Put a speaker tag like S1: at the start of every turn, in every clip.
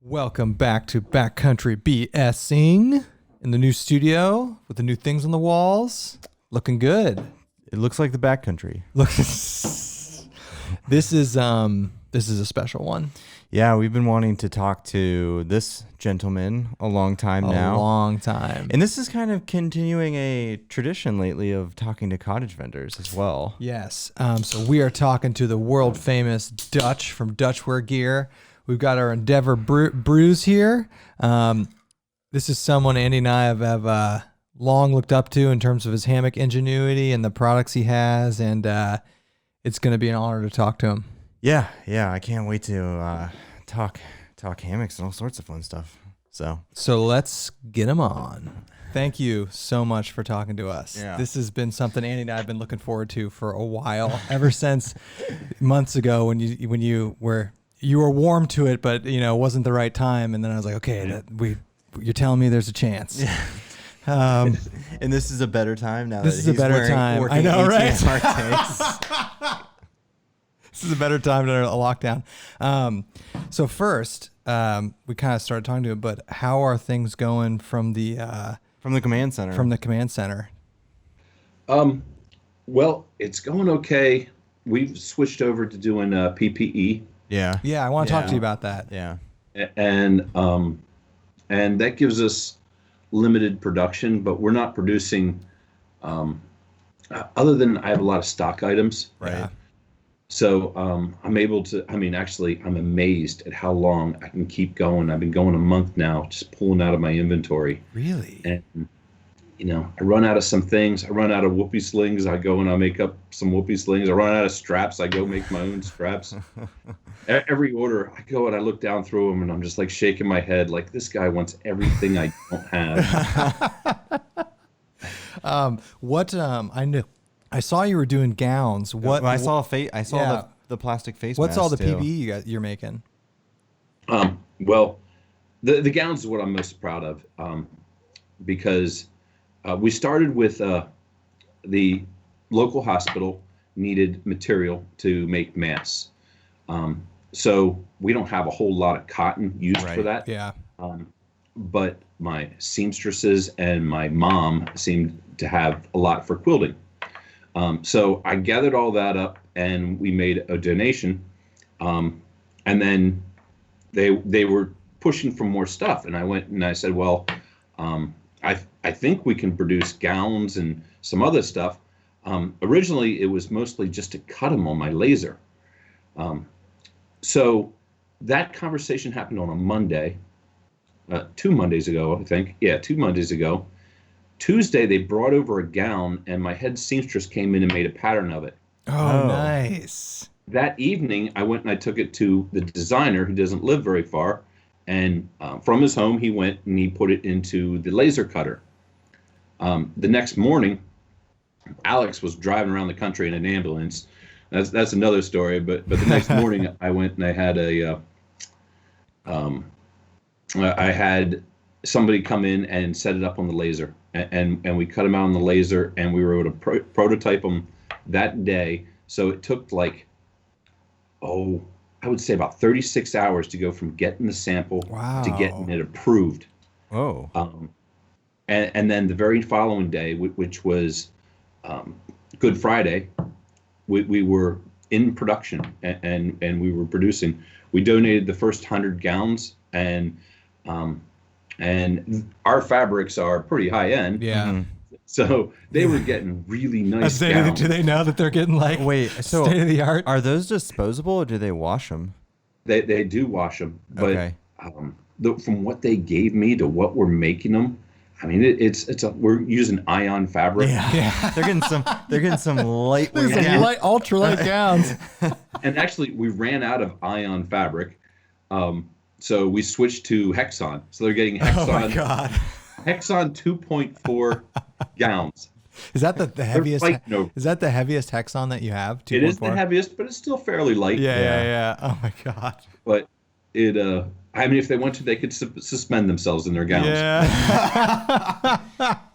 S1: Welcome back to Backcountry BSing in the new studio with the new things on the walls. Looking good.
S2: It looks like the backcountry.
S1: Look, this is a special one.
S2: Yeah, we've been wanting to talk to this gentleman a long time now.
S1: A long time.
S2: And this is kind of continuing a tradition lately of talking to cottage vendors as well.
S1: Yes. So we are talking to the world famous Dutch from Dutchware Gear. We've got our Endeavor Brews here. This is someone Andy and I have long looked up to in terms of his hammock ingenuity and the products he has, and it's going to be an honor to talk to him.
S2: Yeah, I can't wait to talk hammocks and all sorts of fun stuff. So
S1: let's get him on. Thank you so much for talking to us.
S2: Yeah.
S1: This has been something Andy and I have been looking forward to for a while, ever since months ago when you were warm to it, but it wasn't the right time. And then I was like, okay, you're telling me there's a chance.
S2: Yeah. And this is a better time now.
S1: This is a better time. I know, right? This is a better time than a lockdown. So first, we kind of started talking to him, but how are things going from the
S2: command center?
S1: From the command center.
S3: Well, it's going okay. We've switched over to doing PPE.
S2: Yeah,
S1: I want to talk to you about that.
S2: Yeah,
S3: and that gives us limited production, but we're not producing. Other than I have a lot of stock items,
S2: right.
S1: Yeah.
S3: So I'm able to. Actually, I'm amazed at how long I can keep going. I've been going a month now, just pulling out of my inventory.
S1: Really?
S3: And I run out of some things. I run out of whoopee slings. I go and I make up some whoopee slings. I run out of straps. I go make my own straps. Every order, I go and I look down through them, and I'm just like shaking my head, like this guy wants everything I don't have.
S1: I knew. I saw you were doing gowns. What?
S2: I saw the plastic face.
S1: What's all the
S2: too.
S1: PPE you're making?
S3: Well, the gowns is what I'm most proud of, because we started with the local hospital needed material to make masks. So we don't have a whole lot of cotton used for that.
S1: Yeah.
S3: But my seamstresses and my mom seemed to have a lot for quilting. So I gathered all that up and we made a donation. And then they were pushing for more stuff. And I went and I said, well, I think we can produce gowns and some other stuff. Originally, it was mostly just to cut them on my laser. So that conversation happened on a Monday, 2 Mondays ago, I think. Yeah, 2 Mondays ago. Tuesday, they brought over a gown, and my head seamstress came in and made a pattern of it.
S1: Oh, nice.
S3: That evening, I went and I took it to the designer, who doesn't live very far. And from his home, he went and he put it into the laser cutter. The next morning, Alex was driving around the country in an ambulance. That's another story. But the next morning, I went and I had I had somebody come in and set it up on the laser, and we cut them out on the laser, and we were able to prototype them that day. So it took I would say about 36 hours to go from getting the sample to getting it approved.
S2: Oh.
S3: And then the very following day, which was Good Friday, we were in production and we were producing. We donated the first 100 gowns, and our fabrics are pretty high end.
S1: Yeah. Mm-hmm.
S3: So they were getting really nice gowns.
S1: Do they know that they're getting
S2: so
S1: state of the art?
S2: Are those disposable or do they wash them?
S3: They do wash them, but
S2: okay.
S3: From what they gave me to what we're making them, we're using ion fabric.
S1: Yeah.
S2: They're getting some lightweight
S1: ultralight gowns.
S3: And actually, we ran out of ion fabric, so we switched to Hexon. So they're getting Hexon.
S1: Oh my God.
S3: Hexon 2.4 gowns.
S1: Is that the heaviest?
S3: No.
S1: Is that the heaviest Hexon that you have? 2.4?
S3: It is the heaviest, but it's still fairly light.
S1: Yeah. Oh my God.
S3: But it, if they want to, they could suspend themselves in their gowns.
S1: Yeah.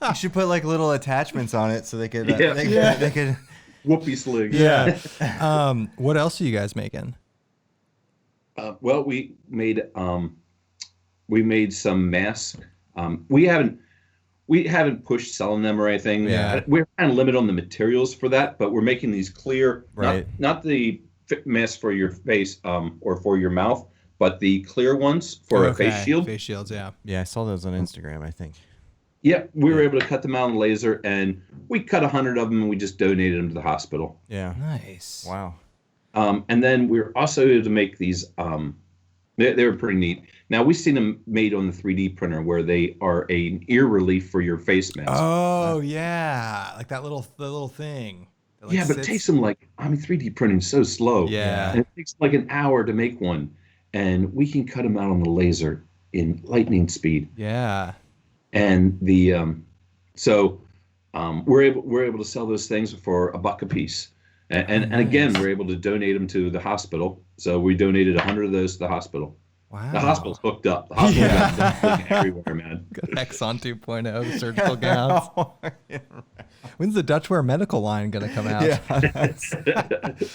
S2: You should put little attachments on it so they could. They could.
S3: Whoopee sling.
S1: Yeah. What else are you guys making?
S3: Well, we made We made some masks. We haven't pushed selling them or anything.
S1: Yeah.
S3: We're kind of limited on the materials for that, but we're making these clear,
S2: Right.
S3: not the mask for your face or for your mouth, but the clear ones for a face shield.
S1: Face shields, yeah.
S2: Yeah, I saw those on Instagram, I think.
S3: Yeah, we were able to cut them out on laser, and we cut 100 of them, and we just donated them to the hospital.
S2: Yeah.
S1: Nice.
S2: Wow.
S3: And then we were also able to make these. They were pretty neat. Now we've seen them made on the 3D printer, where they are an ear relief for your face mask.
S1: Oh yeah, like the little thing. That, like,
S3: yeah, but it takes them 3D printing is so slow.
S1: Yeah.
S3: And it takes like an hour to make one, and we can cut them out on the laser in lightning speed.
S1: Yeah.
S3: And we're able to sell those things for $1 a piece. And again, we're able to donate them to the hospital. So we donated 100 of those to the hospital.
S1: Wow.
S3: The hospital's hooked up. The hospital got them everywhere, man.
S1: Got Exxon 2.0 surgical gowns. When's the Dutchware medical line going to come out?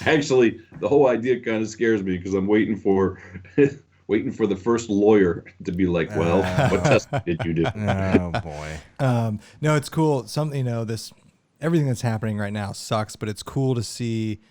S3: Actually, the whole idea kind of scares me because I'm waiting for the first lawyer to be like, well, what testing did you do?
S2: Oh boy.
S1: No, it's cool. Everything that's happening right now sucks, but it's cool to see,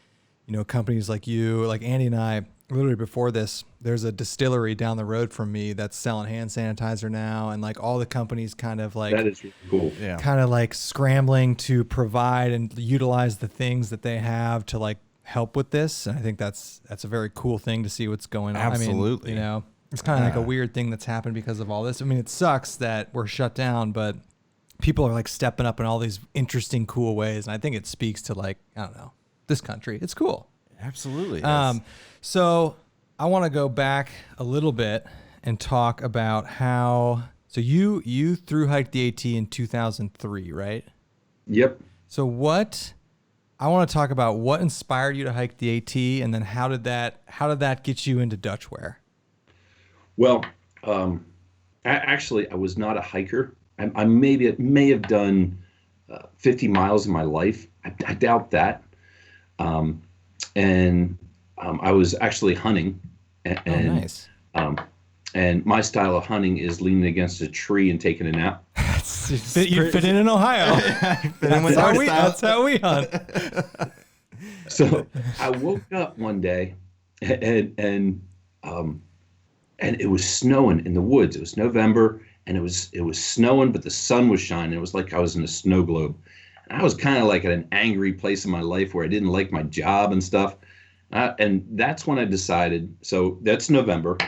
S1: companies like you, like Andy and I, literally before this, there's a distillery down the road from me that's selling hand sanitizer now. And like all the companies kind of like,
S3: that is really cool.
S2: Yeah.
S1: kind of like scrambling to provide and utilize the things that they have to like help with this. And I think that's a very cool thing to see what's going on.
S2: Absolutely.
S1: I mean, it's kind of like a weird thing that's happened because of all this. I mean, it sucks that we're shut down, but people are like stepping up in all these interesting, cool ways. And I think it speaks to like, I don't know, this country. It's cool.
S2: Absolutely.
S1: So I want to go back a little bit and talk about how, so you thru hiked the AT in 2003, right?
S3: Yep.
S1: So I want to talk about what inspired you to hike the AT, and then how did that get you into Dutchware?
S3: Well, actually, I was not a hiker. I may have done 50 miles in my life. I doubt that. I was actually hunting.
S1: Nice.
S3: And my style of hunting is leaning against a tree and taking a nap.
S1: You fit in Ohio. That's how we hunt.
S3: So I woke up one day and it was snowing in the woods. It was November and it was snowing, but the sun was shining. It was like I was in a snow globe. And I was kind of like at an angry place in my life where I didn't like my job and stuff. And that's when I decided, so that's November.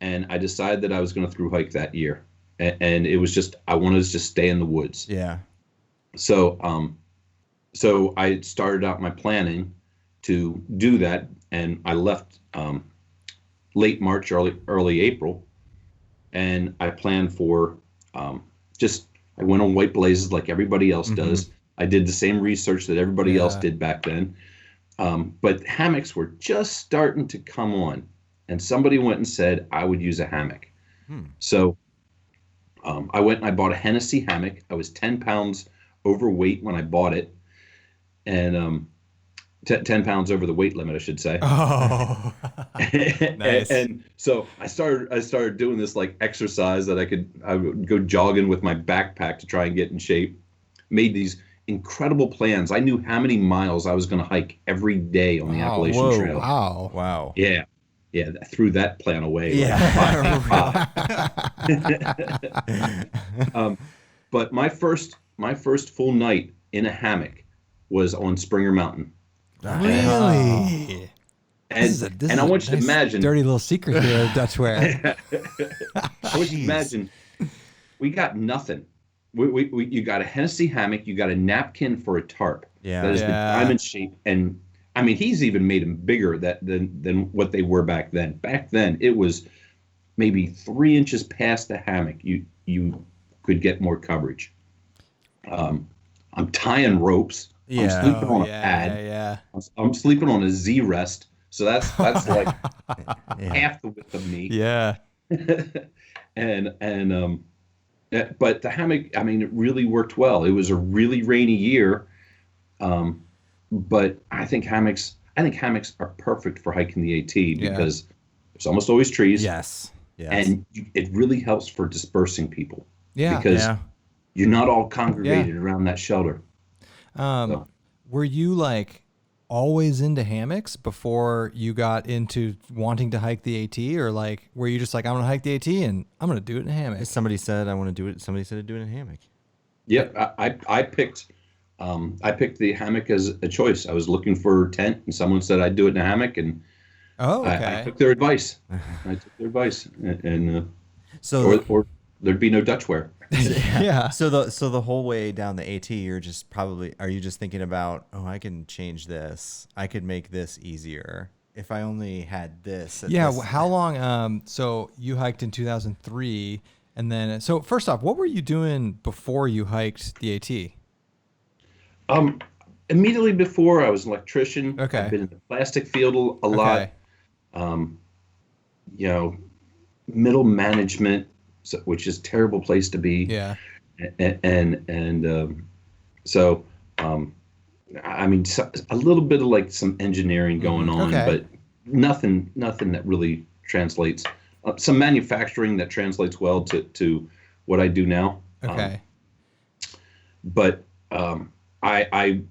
S3: And I decided that I was going to thru hike that year. And it was just, I wanted to just stay in the woods.
S2: Yeah.
S3: So I started out my planning to do that. And I left late March, early April. And I planned for I went on White Blazes like everybody else does. I did the same research that everybody else did back then. But hammocks were just starting to come on. And somebody went and said I would use a hammock. So I went and I bought a Hennessy hammock. I was 10 pounds overweight when I bought it. And 10 pounds over the weight limit, I should say.
S1: Oh, nice.
S3: And so I started doing this like exercise that I would go jogging with my backpack to try and get in shape. Made these incredible plans. I knew how many miles I was going to hike every day on the Appalachian Trail.
S2: Wow.
S3: Yeah. I threw that plan away. But my first full night in a hammock was on Springer Mountain.
S1: Really?
S3: And I want you to imagine,
S1: dirty little secret here, Dutchware.
S3: I want you to imagine, we got nothing. You got a Hennessy hammock, you got a napkin for a tarp.
S2: Yeah.
S3: That has been diamond shaped, and I mean, he's even made them bigger than what they were back then. Back then, it was maybe 3 inches past the hammock. You could get more coverage. I'm tying ropes. I'm sleeping on a pad.
S1: Yeah.
S3: I'm sleeping on a Z rest. So that's like half the width of me.
S1: Yeah.
S3: But the hammock, I mean, it really worked well. It was a really rainy year. But I think hammocks are perfect for hiking the AT because there's almost always trees.
S1: Yes.
S2: Yes.
S3: And it really helps for dispersing people.
S1: Yeah.
S3: Because you're not all congregated around that shelter. So.
S1: Were you like always into hammocks before you got into wanting to hike the AT, or like were you just like, I'm gonna hike the AT and I'm gonna do it in a hammock?
S2: Somebody said I want to do it. Somebody said to do it in a hammock.
S3: Yeah, I picked the hammock as a choice. I was looking for a tent, and someone said I'd do it in a hammock, and I took their advice. And
S2: so
S3: or there'd be no Dutchware.
S1: Yeah.
S2: So the whole way down the AT, are you just thinking about, oh, I can change this. I could make this easier if I only had this.
S1: How long? So you hiked in 2003, and then so first off, what were you doing before you hiked the AT?
S3: Immediately before, I was an electrician.
S1: Okay.
S3: I've been in the plastic field a lot. Middle management, which is a terrible place to be.
S1: Yeah.
S3: So I mean, a little bit of like some engineering going on, but nothing that really translates. Some manufacturing that translates well to what I do now.
S1: Okay.
S3: But I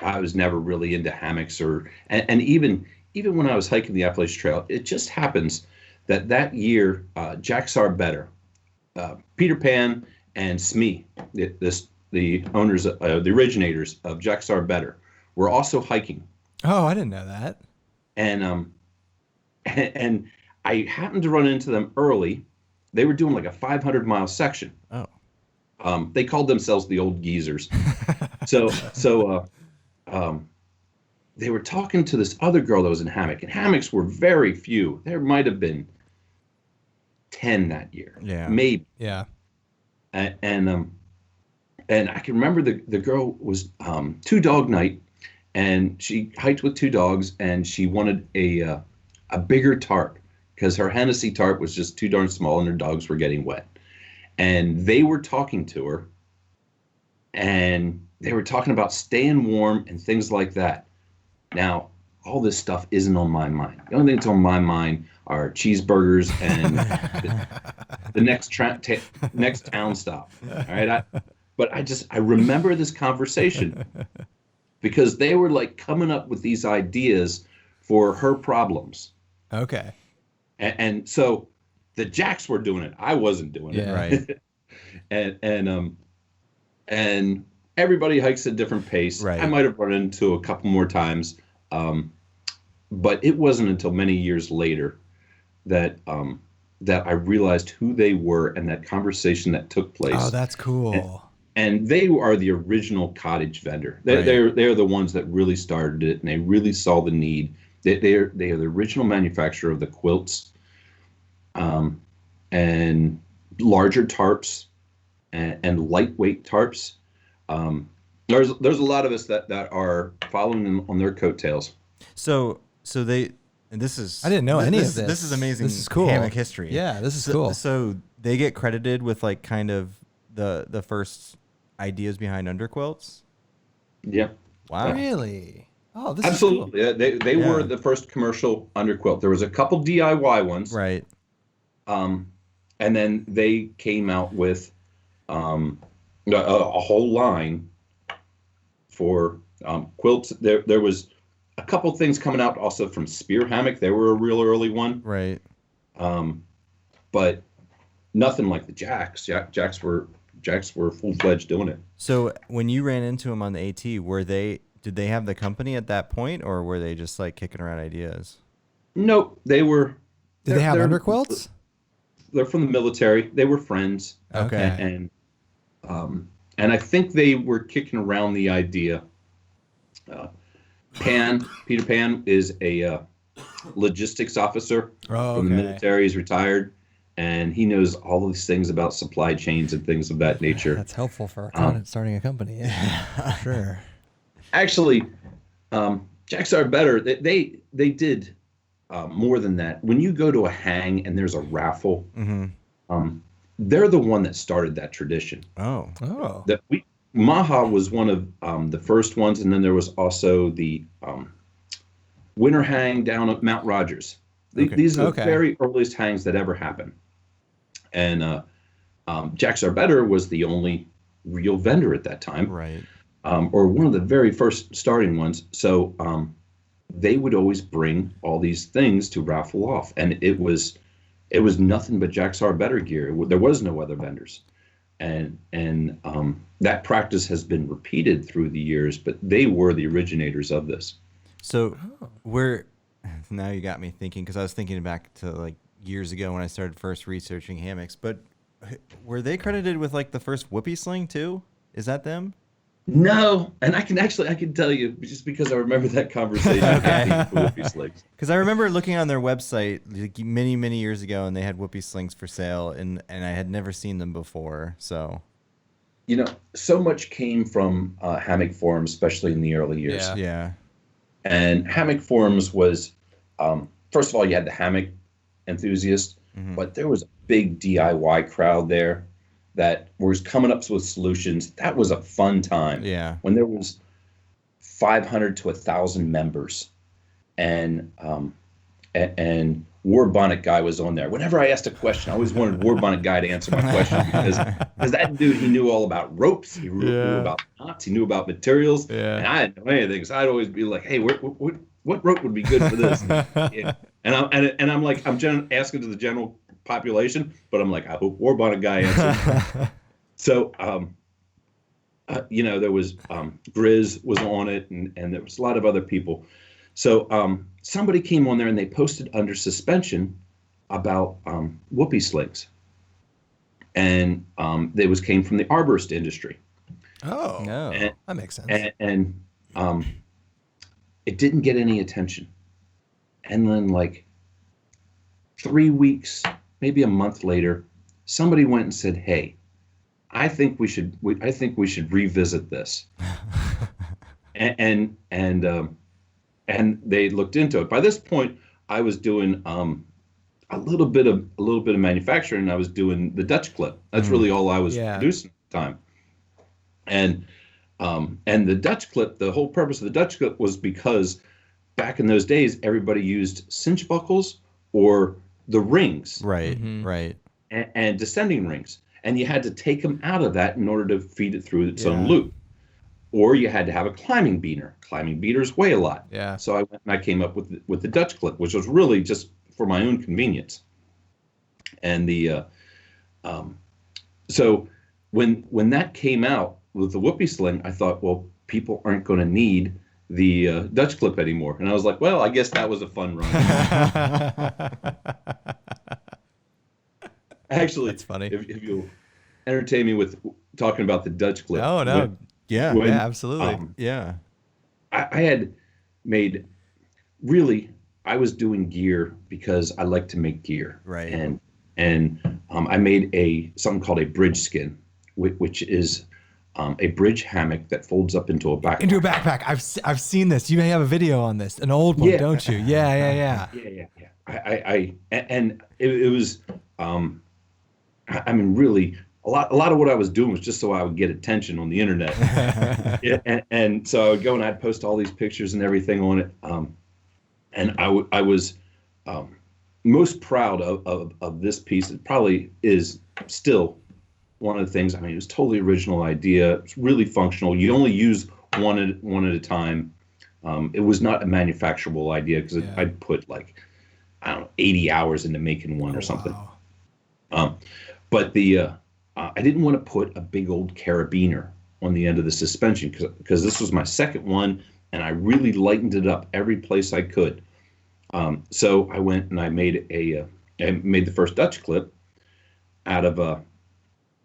S3: was never really into hammocks and even when I was hiking the Appalachian Trail, it just happens that year, Jacks Are Better, Peter Pan and Smee, the owners, the originators of Jacks Are Better, were also hiking.
S1: Oh, I didn't know that.
S3: And I happened to run into them early. They were doing like a 500-mile section.
S2: Oh.
S3: They called themselves the Old Geezers. So they were talking to this other girl that was in hammock, and hammocks were very few. There might have been 10 that year.
S2: Yeah.
S3: Maybe.
S1: Yeah.
S3: And I can remember the girl was 2-dog night, and she hiked with 2 dogs, and she wanted a bigger tarp because her Hennessy tarp was just too darn small and her dogs were getting wet. And they were talking to her, and they were talking about staying warm and things like that. Now, all this stuff isn't on my mind. The only thing that's on my mind are cheeseburgers and the next town stop. All right. I remember this conversation because they were like coming up with these ideas for her problems.
S1: Okay.
S3: And so the Jacks were doing it. I wasn't doing it.
S2: Right.
S3: and everybody hikes at a different pace.
S2: Right.
S3: I might have run into a couple more times. But it wasn't until many years later that I realized who they were and that conversation that took place.
S1: Oh, that's cool.
S3: And they are the original cottage vendor. They're the ones that really started it, and they really saw the need. They are the original manufacturer of the quilts, and larger tarps, and lightweight tarps. There's a lot of us that are following them on their coattails.
S2: So they, and this is,
S1: I didn't know any of this.
S2: This is amazing.
S1: This is cool.
S2: Hammock history.
S1: Yeah, this is cool.
S2: So they get credited with like kind of the first ideas behind underquilts.
S3: Yeah.
S2: Wow.
S1: Really? Oh, this
S3: Absolutely.
S1: is cool.
S3: Yeah, they were the first commercial underquilt. There was a couple DIY ones.
S2: Right.
S3: And then they came out with a whole line for quilts. There was a couple things coming out also from Spear Hammock. They were a real early one.
S2: Right.
S3: But nothing like the Jacks. Jacks were full-fledged doing it.
S2: So when you ran into them on the AT, did they have the company at that point, or were they just like kicking around ideas?
S3: Nope, they were.
S1: Did they have underquilts?
S3: They're from the military. They were friends.
S1: Okay.
S3: And I think they were kicking around the idea. Peter Pan is a logistics officer from the military. He's retired, and he knows all these things about supply chains and things of that nature.
S1: That's helpful for starting a company. Yeah, sure.
S3: Actually, Jacks Are Better. They did more than that. When you go to a hang and there's a raffle, they're the one that started that tradition.
S2: Oh.
S3: Maha was one of the first ones, and then there was also the winter hang down at Mount Rogers. These are the
S1: Okay.
S3: very earliest hangs that ever happened. And Jack's Are Better was the only real vendor at that time,
S2: Right.
S3: or one of the very first starting ones. So they would always bring all these things to raffle off, and it was nothing but Jack's Are Better gear. There was no other vendors, and that practice has been repeated through the years. But they were the originators of this.
S2: So we're now you got me thinking, because I was thinking back to like years ago when I started first researching hammocks. But were they credited with like the first whoopee sling too? Is that them?
S3: No, and I can tell you just because I remember that conversation.
S2: Okay.
S3: Whoopee slings.
S2: Because I remember looking on their website like many years ago, and they had whoopee slings for sale, and I had never seen them before. So
S3: You know, so much came from hammock forums, especially in the early years.
S1: Yeah.
S2: yeah,
S3: And hammock forums was, first of all, you had the hammock enthusiast, but there was a big DIY crowd there that was coming up with solutions. That was a fun time.
S2: yeah,
S3: When there was 500 to 1,000 members, and War Bonnet Guy was on there. Whenever I asked a question, I always wanted War Bonnet Guy to answer my question because that dude, he knew all about ropes, he knew about knots, he knew about materials, and I didn't know anything. So I'd always be like, "Hey, what rope would be good for this?" Yeah. And I'm like, asking to the general population, but I'm like, I hope War Bonnet Guy answers. So, there was Grizz was on it, and there was a lot of other people. So somebody came on there and they posted under suspension about whoopee slings, and they came from the arborist industry.
S1: Oh,
S2: no,
S1: that makes sense.
S3: And it didn't get any attention. And then like 3 weeks, maybe a month later, somebody went and said, "Hey, I think we should revisit this." and they looked into it. By this point, I was doing a little bit of manufacturing. I was doing the Dutch clip. That's really all I was producing at the time. And the Dutch clip, the whole purpose of the Dutch clip was because back in those days, everybody used cinch buckles or the rings,
S2: right, right,
S3: and descending rings, and you had to take them out of that in order to feed it through its own loop. Or you had to have a climbing beater. Climbing beaters weigh a lot.
S1: Yeah.
S3: So I went and I came up with the Dutch clip, which was really just for my own convenience. And so when that came out with the whoopee sling, I thought, well, people aren't going to need the Dutch clip anymore. And I was like, well, I guess that was a fun run. Actually,
S1: that's funny.
S3: If you'll entertain me with talking about the Dutch clip.
S1: No.
S2: Yeah,
S1: absolutely.
S2: yeah.
S3: I had made I was doing gear because I like to make gear.
S2: Right.
S3: And I made something called a bridge skin, which is a bridge hammock that folds up into a backpack.
S1: Into a backpack. I've seen this. You may have a video on this, an old one, don't you? Yeah.
S3: It was I mean, really, a lot of what I was doing was just so I would get attention on the internet. and so I would go and I'd post all these pictures and everything on it. And I was most proud of this piece. It probably is still one of the things. I mean, it was totally original idea. It's really functional. You only use one at a time. It was not a manufacturable idea because I'd put like, I don't know, 80 hours into making one or something.
S1: Wow.
S3: But I didn't want to put a big old carabiner on the end of the suspension because this was my second one, and I really lightened it up every place I could. So I went and I made the first Dutch clip out of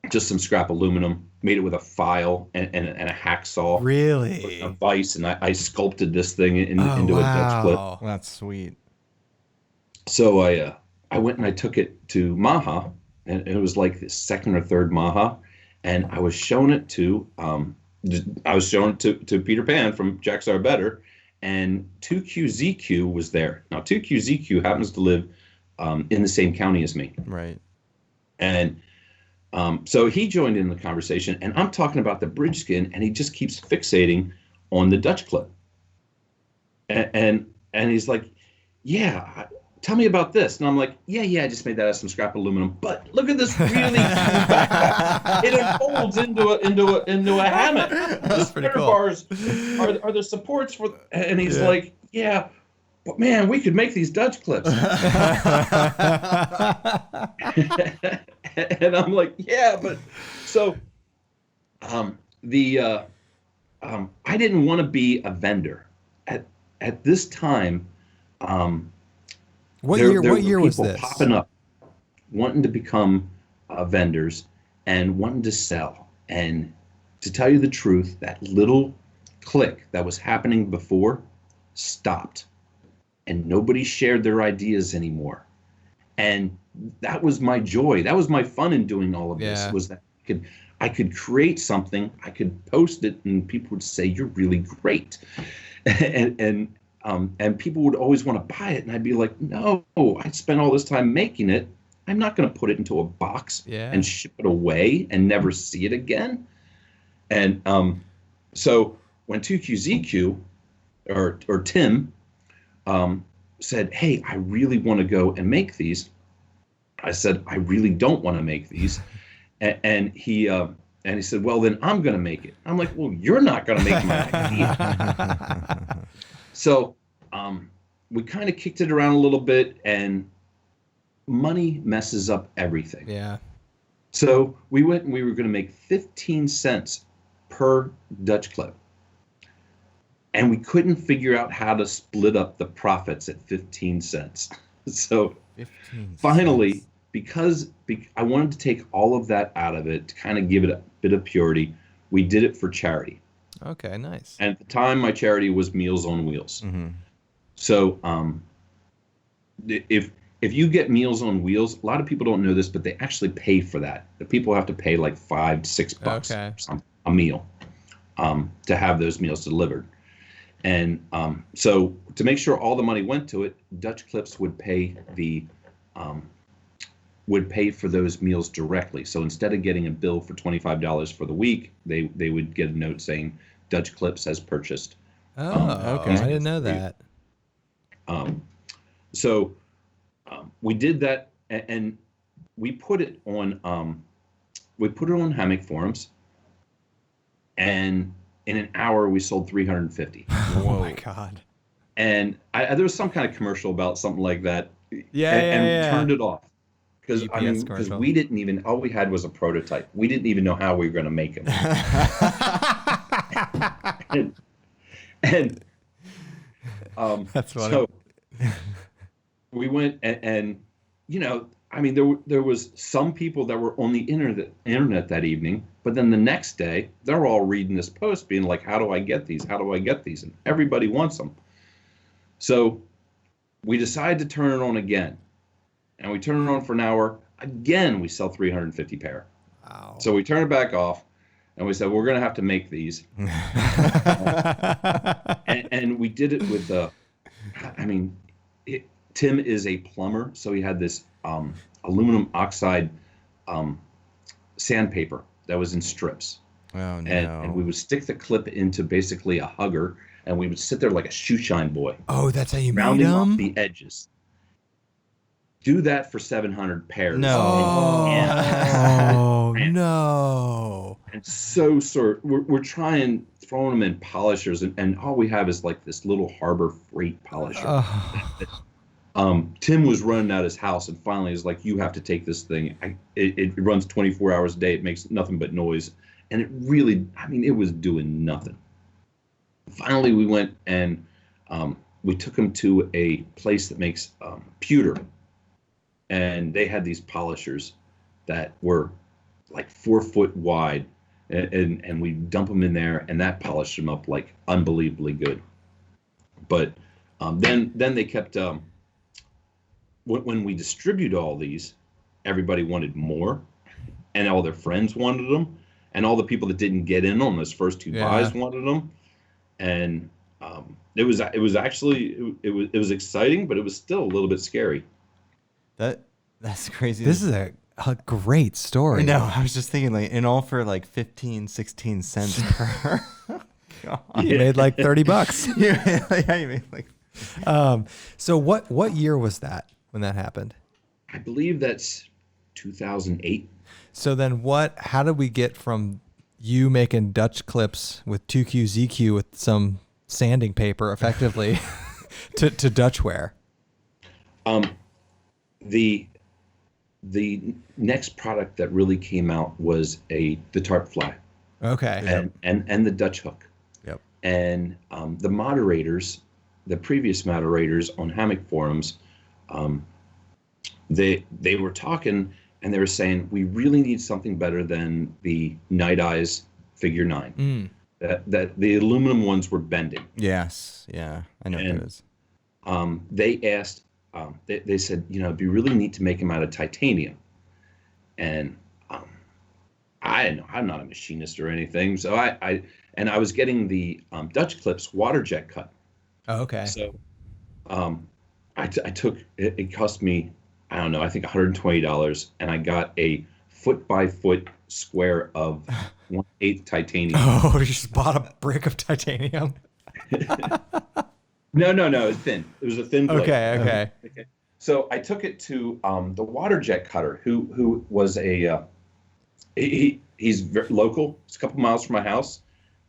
S3: just some scrap aluminum. Made it with a file and a hacksaw.
S1: Really?
S3: A vise, and I sculpted this thing into a Dutch clip.
S2: Well, that's sweet.
S3: So I went and I took it to Maha, and it was like the second or third Maha, and I was showing it to Peter Pan from Jack's Are Better, and 2QZQ was there. Now 2QZQ happens to live in the same county as me,
S2: Right.
S3: and so he joined in the conversation, and I'm talking about the bridge skin, and he just keeps fixating on the Dutch clip, and he's like, yeah. tell me about this. And I'm like, yeah, I just made that out of some scrap aluminum. But look at this really cool backpack. It unfolds into a hammock. The
S1: pretty
S3: center
S1: cool.
S3: bars are the supports for. And he's like, yeah, but man, we could make these Dutch clips. And I'm like, yeah, but so I didn't want to be a vendor at this time.
S1: What
S3: there
S1: year
S3: were
S1: was
S3: people
S1: this?
S3: popping up, wanting to become vendors and wanting to sell. And to tell you the truth, that little click that was happening before stopped, and nobody shared their ideas anymore. And that was my joy. That was my fun in doing all of this.
S1: Yeah.
S3: Was that I could create something, I could post it, and people would say, "You're really great," and people would always want to buy it, and I'd be like, "No, I spent all this time making it. I'm not going to put it into a box and ship it away and never see it again." And so when 2QZQ or Tim said, "Hey, I really want to go and make these," I said, "I really don't want to make these." And he said, "Well, then I'm going to make it." I'm like, "Well, you're not going to make my idea." So we kind of kicked it around a little bit, and money messes up everything.
S1: Yeah.
S3: So we went and we were going to make 15 cents per Dutch clip. And we couldn't figure out how to split up the profits at 15 cents. So
S2: 15
S3: finally,
S2: cents.
S3: because I wanted to take all of that out of it to kind of give it a bit of purity, we did it for charity.
S1: Okay, nice.
S3: And at the time, my charity was Meals on Wheels.
S2: Mm-hmm.
S3: So if you get Meals on Wheels, a lot of people don't know this, but they actually pay for that. The people have to pay like $5 to $6
S1: Okay.
S3: or something, a meal to have those meals delivered. And so to make sure all the money went to it, Dutch Clips would pay for those meals directly. So instead of getting a bill for $25 for the week, they would get a note saying Dutch Clips has purchased.
S1: Oh, okay. I didn't know that.
S3: So we did that, and we put it on Hammock forums, and in an hour we sold 350.
S1: Oh my God.
S3: And there was some kind of commercial about something like that.
S1: Yeah,
S3: and
S1: yeah.
S3: we turned it off because
S1: UPS commercial.
S3: we didn't even, all we had was a prototype. We didn't even know how we were going to make them. and
S1: That's funny.
S3: So we went and I mean, there was some people that were on the internet that evening, but then the next day they're all reading this post being like, "How do I get these? How do I get these?" And everybody wants them. So we decided to turn it on again, and we turn it on for an hour. Again, we sell 350 pair.
S1: Wow.
S3: So we turn it back off, and we said, we're going to have to make these. and we did it with Tim is a plumber, so he had this aluminum oxide sandpaper that was in strips.
S2: Oh, no.
S3: And we would stick the clip into basically a hugger, and we would sit there like a shoe shine boy.
S1: Oh, that's how you made
S3: rounding
S1: them?
S3: off the edges. Do that for 700 pairs.
S2: No.
S1: Oh, no.
S3: And so we're trying, throwing them in polishers, and all we have is like this little Harbor Freight polisher. Tim was running out his house, and finally he's like, "You have to take this thing. It runs 24 hours a day. It makes nothing but noise." And it really, it was doing nothing. Finally, we went and we took him to a place that makes pewter. And they had these polishers that were like 4 foot wide. And we dump them in there, and that polished them up like unbelievably good. But then they kept... when we distributed all these, everybody wanted more, and all their friends wanted them, and all the people that didn't get in on those first two buys wanted them, and it was exciting, but it was still a little bit scary.
S2: That's crazy.
S1: This is a great story.
S2: No, I was just thinking, like, in all for like 15, 16 cents per. God.
S1: You made like $30.
S2: Yeah, you made like
S1: So what year was that when that happened?
S3: I believe that's 2008.
S1: So then how did we get from you making Dutch clips with 2Q ZQ with some sanding paper effectively to Dutchware?
S3: The next product that really came out was the tarp fly.
S1: Okay.
S3: And the Dutch hook.
S2: Yep.
S3: And the moderators, the previous moderators on hammock forums, they were talking and they were saying we really need something better than the Night Eyes Figure 9. That the aluminum ones were bending.
S2: Yes. Yeah. I know what that is.
S3: They asked. They said, it'd be really neat to make them out of titanium. And I'm not a machinist or anything, so I was getting the Dutch clips water jet cut.
S1: Oh, okay.
S3: So I took it cost me, I don't know, I think $120, and I got a 4x4 square of 1/8 titanium.
S1: Oh, you just bought a brick of titanium.
S3: No, it was thin. It was a thin blade.
S1: Okay.
S3: So I took it to the water jet cutter, who was he's very local. It's a couple miles from my house,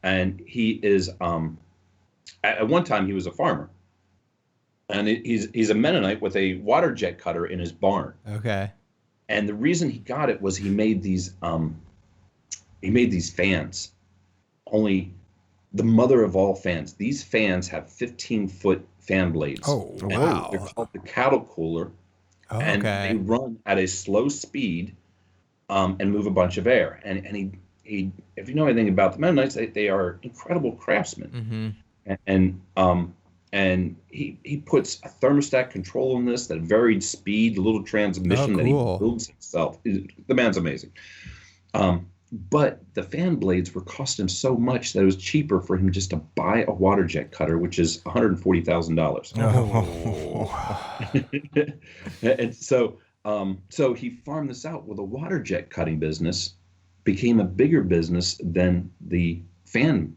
S3: and he is at one time he was a farmer, and he's a Mennonite with a water jet cutter in his barn.
S1: Okay.
S3: And the reason he got it was he made these fans. Only the mother of all fans. These fans have 15-foot fan blades.
S1: Oh,
S3: And
S1: wow.
S3: they're called the cattle cooler.
S1: Oh,
S3: And
S1: okay.
S3: they run at a slow speed and move a bunch of air. And he if you know anything about the Mennonites, they are incredible craftsmen.
S1: Mm-hmm.
S3: And he puts a thermostat control on this that varied speed, a little transmission that he builds himself. The man's amazing. But the fan blades were costing him so much that it was cheaper for him just to buy a water jet cutter, which is $140,000.
S1: Oh.
S3: And so he farmed this out with a water jet cutting business, became a bigger business than the fan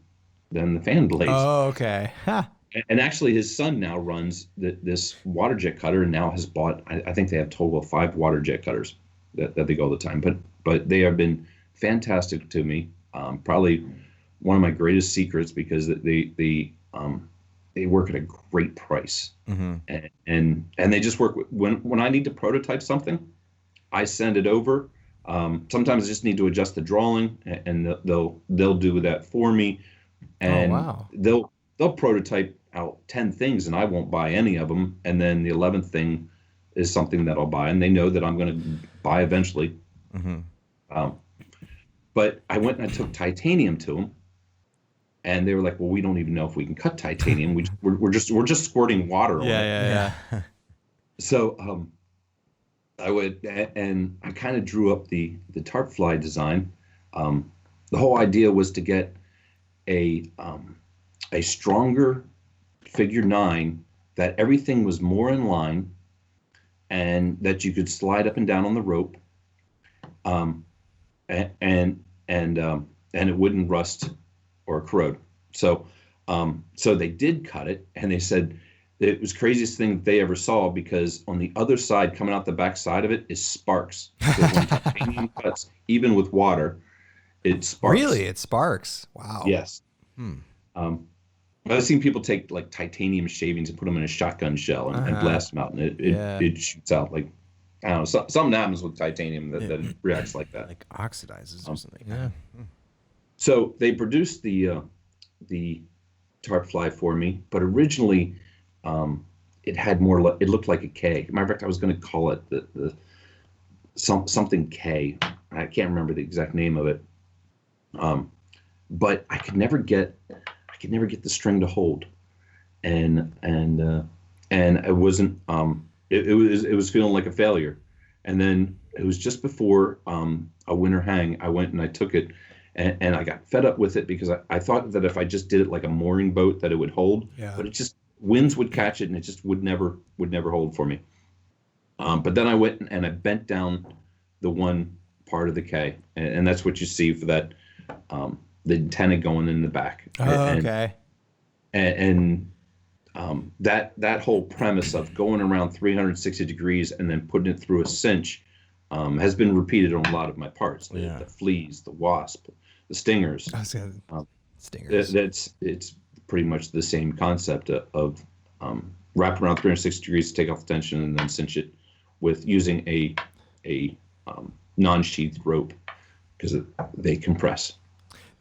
S3: blades.
S1: Oh, okay. Huh.
S3: And actually, his son now runs this water jet cutter, and now has bought. I think they have a total of 5 water jet cutters that they go all the time. But they have been fantastic to me. Probably one of my greatest secrets, because they work at a great price.
S2: Mm-hmm.
S3: And they just work when I need to prototype something, I send it over. Sometimes I just need to adjust the drawing, and they'll do that for me. And they'll prototype out 10 things, and I won't buy any of them. And then the 11th thing is something that I'll buy, and they know that I'm going to buy eventually.
S2: Mm-hmm.
S3: But I went and I took titanium to them, and they were like, "Well, we don't even know if we can cut titanium. We're just squirting water on it."
S1: Yeah.
S3: So I would, and I kind of drew up the tarp fly design. The whole idea was to get a stronger figure 9, that everything was more in line, and that you could slide up and down on the rope, and it wouldn't rust or corrode. So they did cut it, and they said it was the craziest thing that they ever saw, because on the other side, coming out the back side of it, is sparks. So when titanium cuts, even with water, it sparks.
S1: Really? It sparks? Wow.
S3: Yes. I've seen people take like titanium shavings and put them in a shotgun shell and blast them out, and it shoots out like, I don't know, something happens with titanium that it reacts like that.
S2: Like oxidizes or something.
S1: Yeah.
S3: So they produced the tarp fly for me, but originally it had more. It looked like a K. Matter of fact, I was going to call it the something K. I can't remember the exact name of it. But I could never get the string to hold, and it wasn't. It was feeling like a failure. And then it was just before a winter hang, I went and I took it, and I got fed up with it, because I thought that if I just did it like a mooring boat, that it would hold.
S1: Yeah.
S3: But it just, winds would catch it, and it just would never hold for me. But then I went and I bent down the one part of the K, and that's what you see for that, the antenna going in the back.
S1: Oh, okay.
S3: And that whole premise of going around 360 degrees and then putting it through a cinch has been repeated on a lot of my parts. The fleas, the wasp, the stingers.
S1: I was gonna, stingers.
S3: It's pretty much the same concept of wrap around 360 degrees, take off the tension, and then cinch it with using a non-sheathed rope because they compress.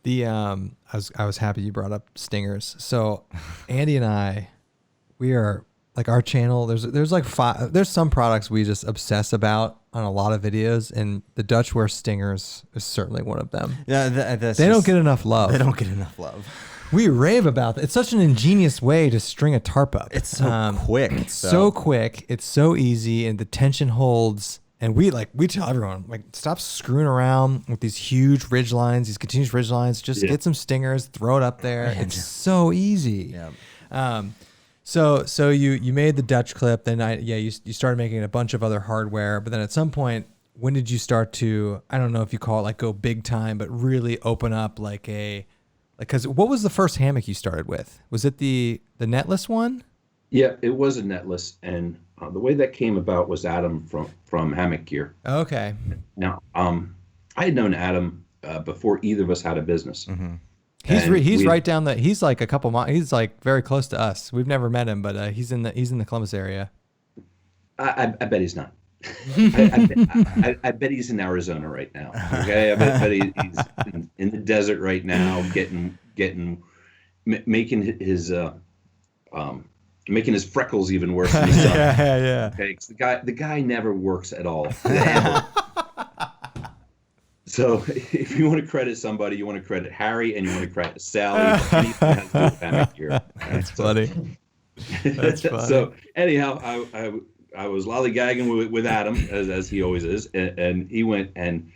S1: I was happy you brought up stingers. So Andy and I, we are like our channel. There's like there's some products we just obsess about on a lot of videos, and the Dutchware stingers is certainly one of them.
S2: Yeah,
S1: they don't get enough love.
S2: They don't get enough love.
S1: We rave about it. It's such an ingenious way to string a tarp up.
S2: It's so quick.
S1: It's so quick. It's so easy, and the tension holds. And we tell everyone, like, stop screwing around with these huge ridge lines, these continuous ridge lines. Just get some stingers, throw it up there. It's so easy.
S2: Yeah.
S1: So you made the Dutch clip. Then you started making a bunch of other hardware. But then at some point, when did you start to, I don't know if you call it like go big time, but really open up because what was the first hammock you started with? Was it the netless one?
S3: Yeah, it was a netless, and the way that came about was Adam from Hammock Gear.
S1: Okay.
S3: Now, I had known Adam before either of us had a business.
S2: Mm-hmm.
S1: He's right down he's like a couple miles. He's like very close to us. We've never met him, but he's in the Columbus area.
S3: I bet he's not. I bet he's in Arizona right now. Okay, I bet he's in the desert right now, making his freckles even worse than the sun.
S1: Yeah.
S3: Okay, 'cause the guy never works at all. So if you want to credit somebody, you want to credit Harry, and you want to credit Sally. Anything has to do with Hammock Gear.
S1: That's funny. That's funny.
S3: So anyhow, I was lollygagging with Adam as he always is, and he went and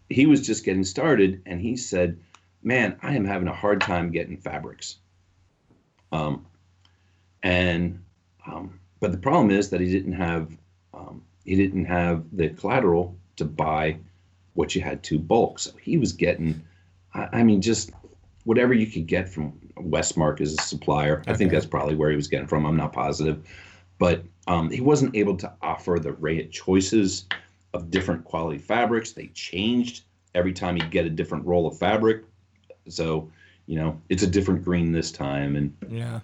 S3: he was just getting started, and he said, "Man, I am having a hard time getting fabrics." But the problem is that he didn't have the collateral to buy what you had to bulk. So he was getting, just whatever you could get from Westmark as a supplier. Okay. I think that's probably where he was getting from. I'm not positive, but he wasn't able to offer the array of choices of different quality fabrics. They changed every time you get a different roll of fabric. So, it's a different green this time. And
S1: yeah.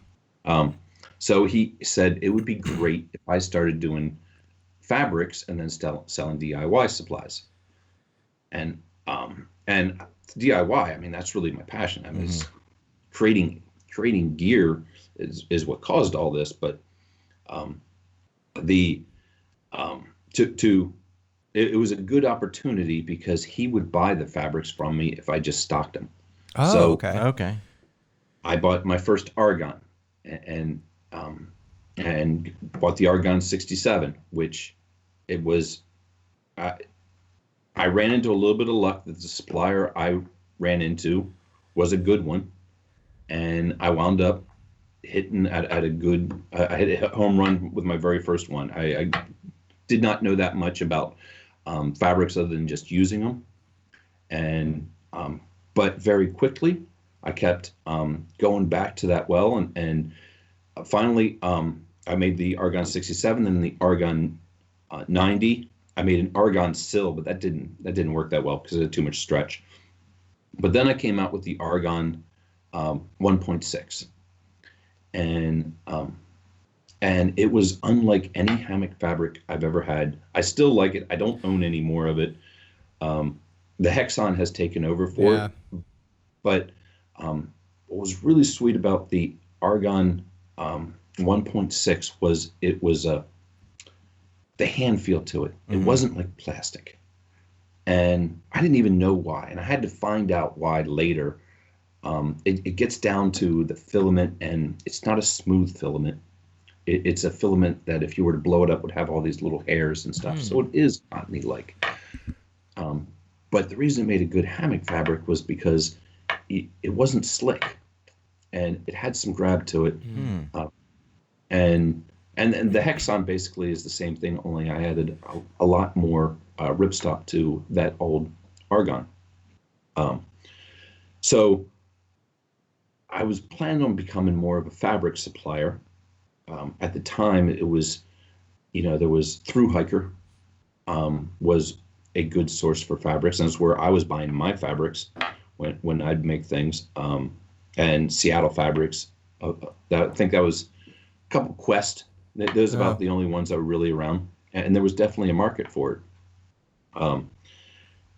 S3: So he said it would be great if I started doing fabrics and then selling DIY supplies. And DIY, that's really my passion. It's creating gear is what caused all this. But it was a good opportunity because he would buy the fabrics from me if I just stocked them.
S1: Oh,
S3: so
S2: okay.
S3: I bought my first Argon and bought the Argon 67, which it was. I ran into a little bit of luck that the supplier I ran into was a good one, and I wound up hitting at a good. I hit a home run with my very first one. I did not know that much about fabrics other than just using them, and but very quickly I kept going back to that well, and finally I made the Argon 67 and the Argon 90. I made an Argon sill, but that didn't work that well because it had too much stretch. But then I came out with the Argon 1.6, and it was unlike any hammock fabric I've ever had. I still like it. I don't own any more of it. The Hexon has taken over for it. But what was really sweet about the Argon 1.6 was it was the hand feel to it. It wasn't like plastic. And I didn't even know why. And I had to find out why later. It gets down to the filament, and it's not a smooth filament. It's a filament that if you were to blow it up would have all these little hairs and stuff. So it is cottony-like. But the reason it made a good hammock fabric was because it wasn't slick. And it had some grab to it. And the Hexon basically is the same thing, only I added a lot more ripstop to that old Argon. So I was planning on becoming more of a fabric supplier, at the time it was, there was Through Hiker, was a good source for fabrics, and that's where I was buying my fabrics when I'd make things. And Seattle Fabrics, I think that was a couple Quest. Those about the only ones that were really around, and there was definitely a market for it.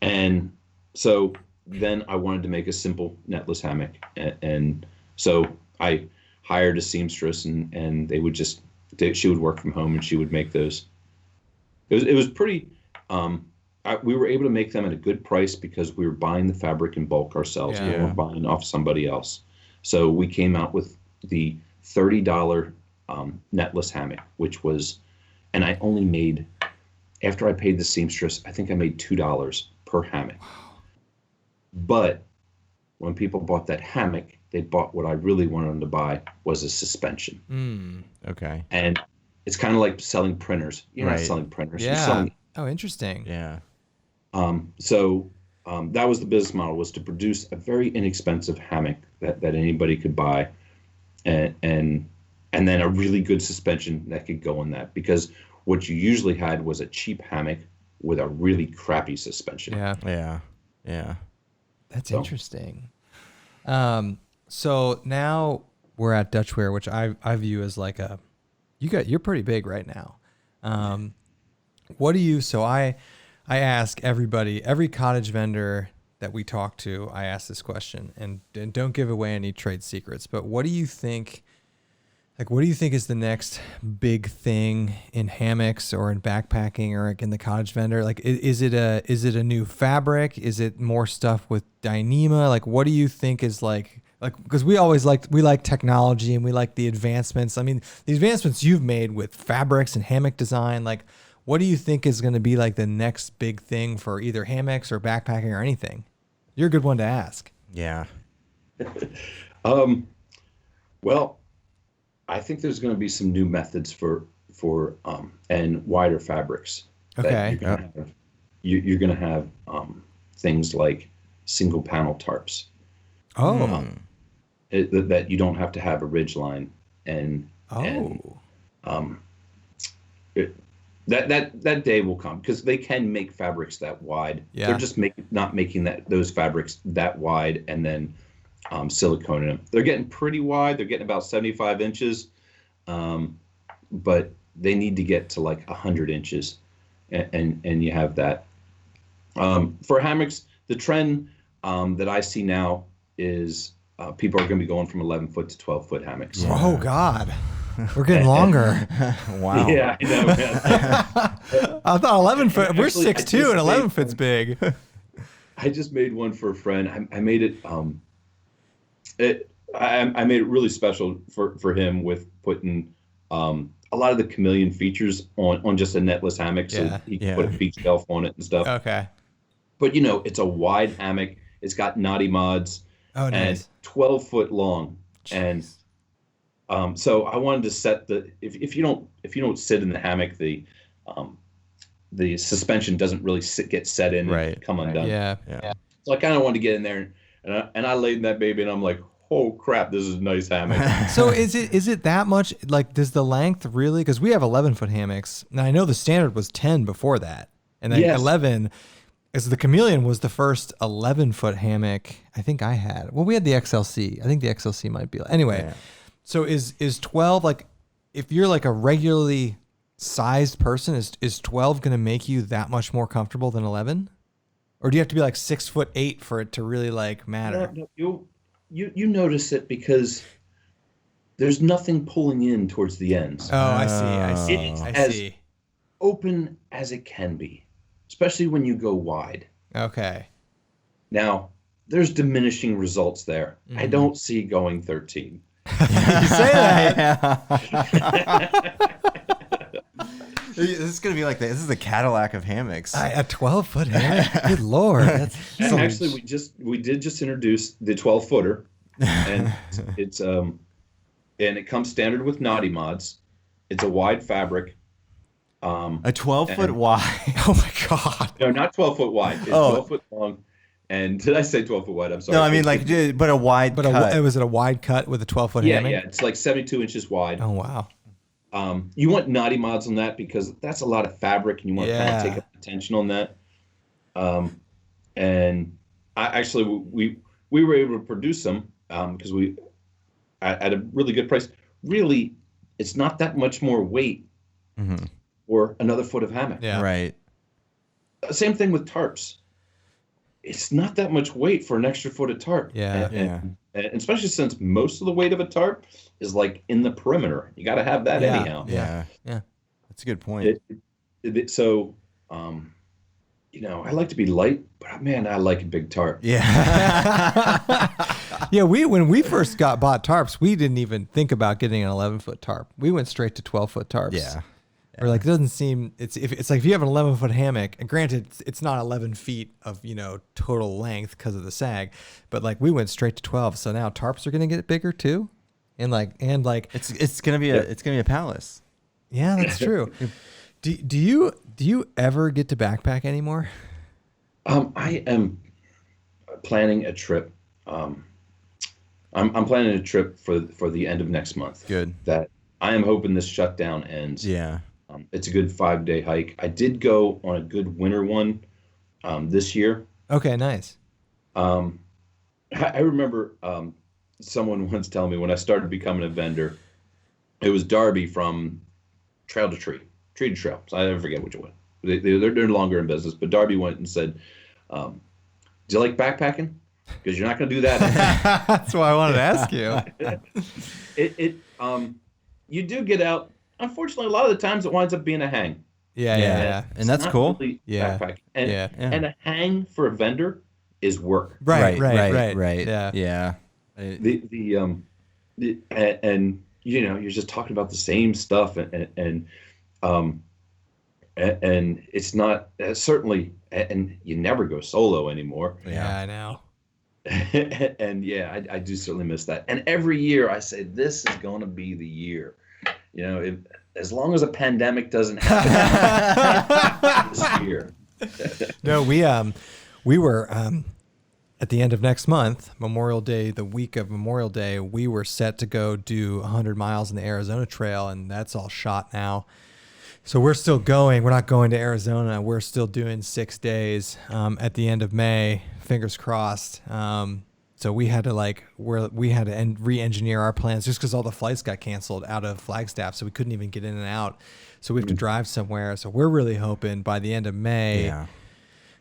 S3: And so then I wanted to make a simple netless hammock, and so I hired a seamstress, and she would work from home and she would make those. It was pretty. We were able to make them at a good price because we were buying the fabric in bulk ourselves.
S1: Yeah.
S3: We weren't buying off somebody else. So we came out with the $30 netless hammock, which was, and I only made, after I paid the seamstress, I think I made $2 per hammock. But when people bought that hammock, they bought what I really wanted them to buy was a suspension.
S2: Okay.
S3: And it's kind of like selling printers. You're not selling printers.
S1: Yeah.
S3: You're selling.
S1: Oh, interesting.
S2: Yeah.
S3: So that was the business model, was to produce a very inexpensive hammock that anybody could buy, and then a really good suspension that could go in that, because what you usually had was a cheap hammock with a really crappy suspension.
S2: Yeah.
S1: That's interesting. So now we're at Dutchware, which I view as like you're pretty big right now. What do you, so I ask everybody, every cottage vendor that we talk to, I ask this question, and don't give away any trade secrets, but what do you think is the next big thing in hammocks or in backpacking or like in the cottage vendor? Like, is it a new fabric? Is it more stuff with Dyneema? Like, what do you think is like, because we like technology and we like the advancements. I mean, the advancements you've made with fabrics and hammock design, like, what do you think is going to be like the next big thing for either hammocks or backpacking or anything? You're a good one to ask.
S2: Yeah.
S3: Well, I think there's going to be some new methods for and wider fabrics.
S1: Okay.
S3: You're going to have things like single panel tarps.
S1: Oh.
S3: That you don't have to have a ridge line, that day will come, because they can make fabrics that wide.
S1: Yeah.
S3: They're just not making those fabrics that wide and then siliconing them. They're getting pretty wide. They're getting about 75 inches, but they need to get to like 100 inches, and you have that. For hammocks, the trend that I see now is people are going to be going from 11-foot to 12-foot hammocks.
S1: Yeah. Oh God. We're getting longer.
S3: Wow. Yeah, I know. Man.
S1: I thought 11 foot. We're 6'2", and 11 foot's big.
S3: I just made one for a friend. I made it. I made it really special for him with putting a lot of the chameleon features on just a netless hammock, so he could put a feet shelf on it and stuff.
S1: Okay.
S3: But it's a wide hammock. It's got knotty mods.
S1: Oh, nice.
S3: And 12 foot long.
S1: Jeez.
S3: And so I wanted to set if you don't sit in the hammock, the suspension doesn't really get set in and come undone.
S1: Yeah.
S3: So I kind of wanted to get in there, and I laid in that baby, and I'm like, oh crap, this is a nice hammock.
S1: So is it that much? Like, does the length really? Because we have 11-foot hammocks. Now I know the standard was 10 before that, and then 11. As the Chameleon was the first 11-foot hammock I think I had. Well, we had the XLC. I think the XLC might be. Anyway. Yeah. So is 12, like, if you're like a regularly sized person, is 12 going to make you that much more comfortable than 11? Or do you have to be like 6'8" for it to really like matter?
S3: No, you notice it because there's nothing pulling in towards the ends.
S1: Oh, I see.
S3: It's as open as it can be, especially when you go wide.
S1: Okay.
S3: Now, there's diminishing results there. Mm-hmm. I don't see going 13.
S1: You say that.
S2: This is gonna be like this is the Cadillac of hammocks.
S1: A 12-foot hammock. Good Lord.
S3: And actually, we did just introduce the 12-footer, and it's and it comes standard with knotty mods. It's a wide fabric.
S2: A 12-foot wide.
S1: Oh my God.
S3: No, not 12-foot wide. It's 12 foot long. And did I say 12-foot wide? I'm sorry.
S2: No, I mean but a wide cut.
S1: Was it a wide cut with a 12-foot hammock?
S3: Yeah, it's like 72 inches wide.
S1: Oh, wow.
S3: You want naughty mods on that because that's a lot of fabric, and you want to kind of take up the tension on that. And we were able to produce them because we at a really good price. Really, it's not that much more weight or another foot of hammock.
S1: Yeah.
S2: Right.
S3: Same thing with tarps. It's not that much weight for an extra foot of tarp.
S1: Yeah.
S3: And especially since most of the weight of a tarp is like in the perimeter. You got to have that anyhow.
S2: Yeah. That's a good point.
S3: So, I like to be light, but man, I like a big tarp.
S1: Yeah. Yeah, when we first bought tarps, we didn't even think about getting an 11-foot tarp. We went straight to 12-foot tarps.
S2: Yeah.
S1: Or like, it doesn't seem, it's like if you have an 11-foot hammock, and granted, it's not 11 feet of, total length because of the sag, but like we went straight to 12. So now tarps are going to get bigger too. And like
S2: it's going to be a palace.
S1: Yeah, that's true. Do you ever get to backpack anymore?
S3: I am planning a trip. I'm planning a trip for the end of next month.
S2: Good.
S3: That I am hoping this shutdown ends.
S2: Yeah.
S3: It's a good 5-day hike. I did go on a good winter one this year.
S1: Okay, nice.
S3: I remember someone once telling me when I started becoming a vendor, it was Darby from Trail to Tree to Trail. So I never forget which one. They're no longer in business, but Darby went and said, "Do you like backpacking? Because you're not going to do that."
S1: That's why I wanted to ask you.
S3: You do get out. Unfortunately, a lot of the times it winds up being a hang.
S1: Yeah.
S2: And that's cool.
S3: Really
S1: Yeah.
S3: backpacking. And a hang for a vendor is work.
S1: Right.
S2: Yeah.
S3: And you're just talking about the same stuff, and it's not certainly, and you never go solo anymore.
S1: Yeah, I know.
S3: And I do certainly miss that. And every year I say, this is going to be the year. As long as a pandemic doesn't happen this year.
S1: No, we were at the end of next month, Memorial Day, the week of Memorial Day, we were set to go do 100 miles in the Arizona Trail, and that's all shot now. So we're still going. We're not going to Arizona. We're still doing 6 days at the end of May. Fingers crossed. So we had to re-engineer our plans just because all the flights got canceled out of Flagstaff, so we couldn't even get in and out. So we have to drive somewhere. So we're really hoping by the end of May,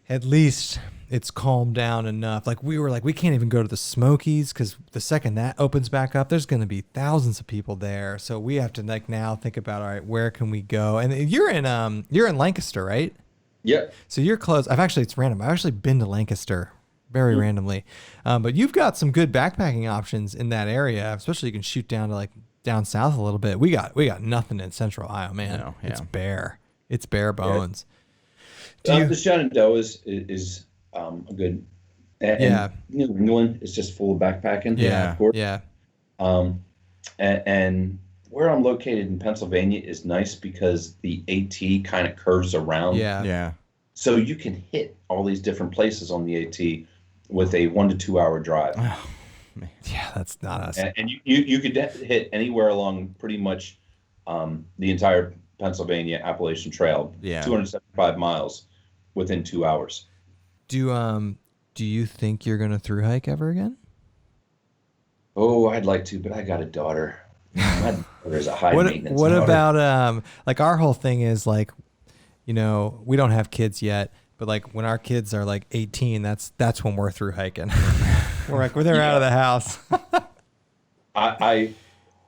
S1: at least it's calmed down enough. Like we were like, we can't even go to the Smokies because the second that opens back up, there's going to be thousands of people there. So we have to now think about, all right, where can we go? And you're in Lancaster, right?
S3: Yeah. So
S1: you're close. It's random. I've actually been to Lancaster very randomly. But you've got some good backpacking options in that area, especially you can shoot down to down south a little bit. We got nothing in Central Ohio, man.
S2: No,
S1: It's bare. It's bare bones.
S3: Yeah. The Shenandoah is a good. And New England is just full of backpacking.
S1: Yeah.
S3: Of course.
S1: Yeah.
S3: And where I'm located in Pennsylvania is nice because the AT kind of curves around.
S1: Yeah.
S3: So you can hit all these different places on the AT with a 1 to 2 hour drive.
S2: Oh, man.
S1: Yeah, that's not us.
S3: And you could hit anywhere along pretty much the entire Pennsylvania Appalachian Trail, 275 miles within 2 hours.
S1: Do you think you're gonna thru hike ever again?
S3: Oh, I'd like to, but I got a daughter. My daughter is a high maintenance.
S1: What
S3: daughter.
S1: about our whole thing is we don't have kids yet, but when our kids are 18, that's when we're through hiking. We're they're out of the house.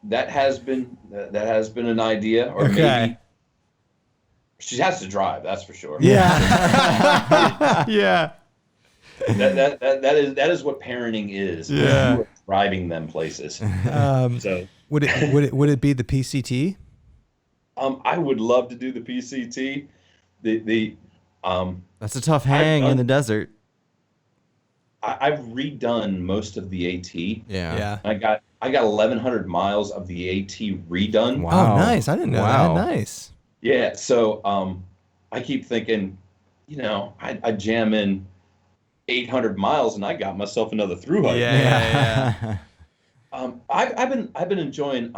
S3: That has been an idea, or maybe she has to drive. That's for sure.
S1: Yeah. Yeah.
S3: That is what parenting is.
S1: Yeah.
S3: You are driving them places. So
S1: would it be the PCT?
S3: I would love to do the PCT.
S2: That's a tough hang in the desert.
S3: I've redone most of the AT.
S1: Yeah.
S3: I got 1,100 miles of the AT redone.
S2: Wow.
S1: Oh, nice. I didn't know that. Nice.
S3: Yeah. So I keep thinking, I jam in 800 miles and I got myself another through hike.
S1: Yeah.
S3: I've been enjoying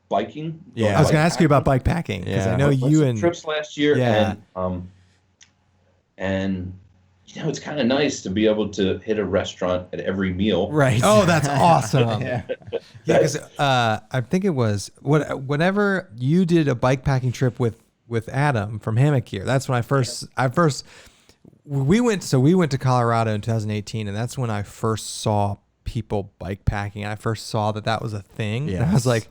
S3: biking.
S2: Yeah.
S1: I was going to ask you about bike packing because I know
S3: Went
S1: you
S3: some
S1: and
S3: trips last year,
S1: Yeah.
S3: and it's kind of nice to be able to hit a restaurant at every meal.
S2: Right.
S1: Oh, that's awesome.
S2: Yeah.
S1: Yeah, because I think it was whenever you did a bike packing trip with Adam from Hammock Gear. That's when we went to Colorado in 2018, and that's when I first saw people bike packing. I first saw that was a thing. And I was
S2: Yes.
S1: like,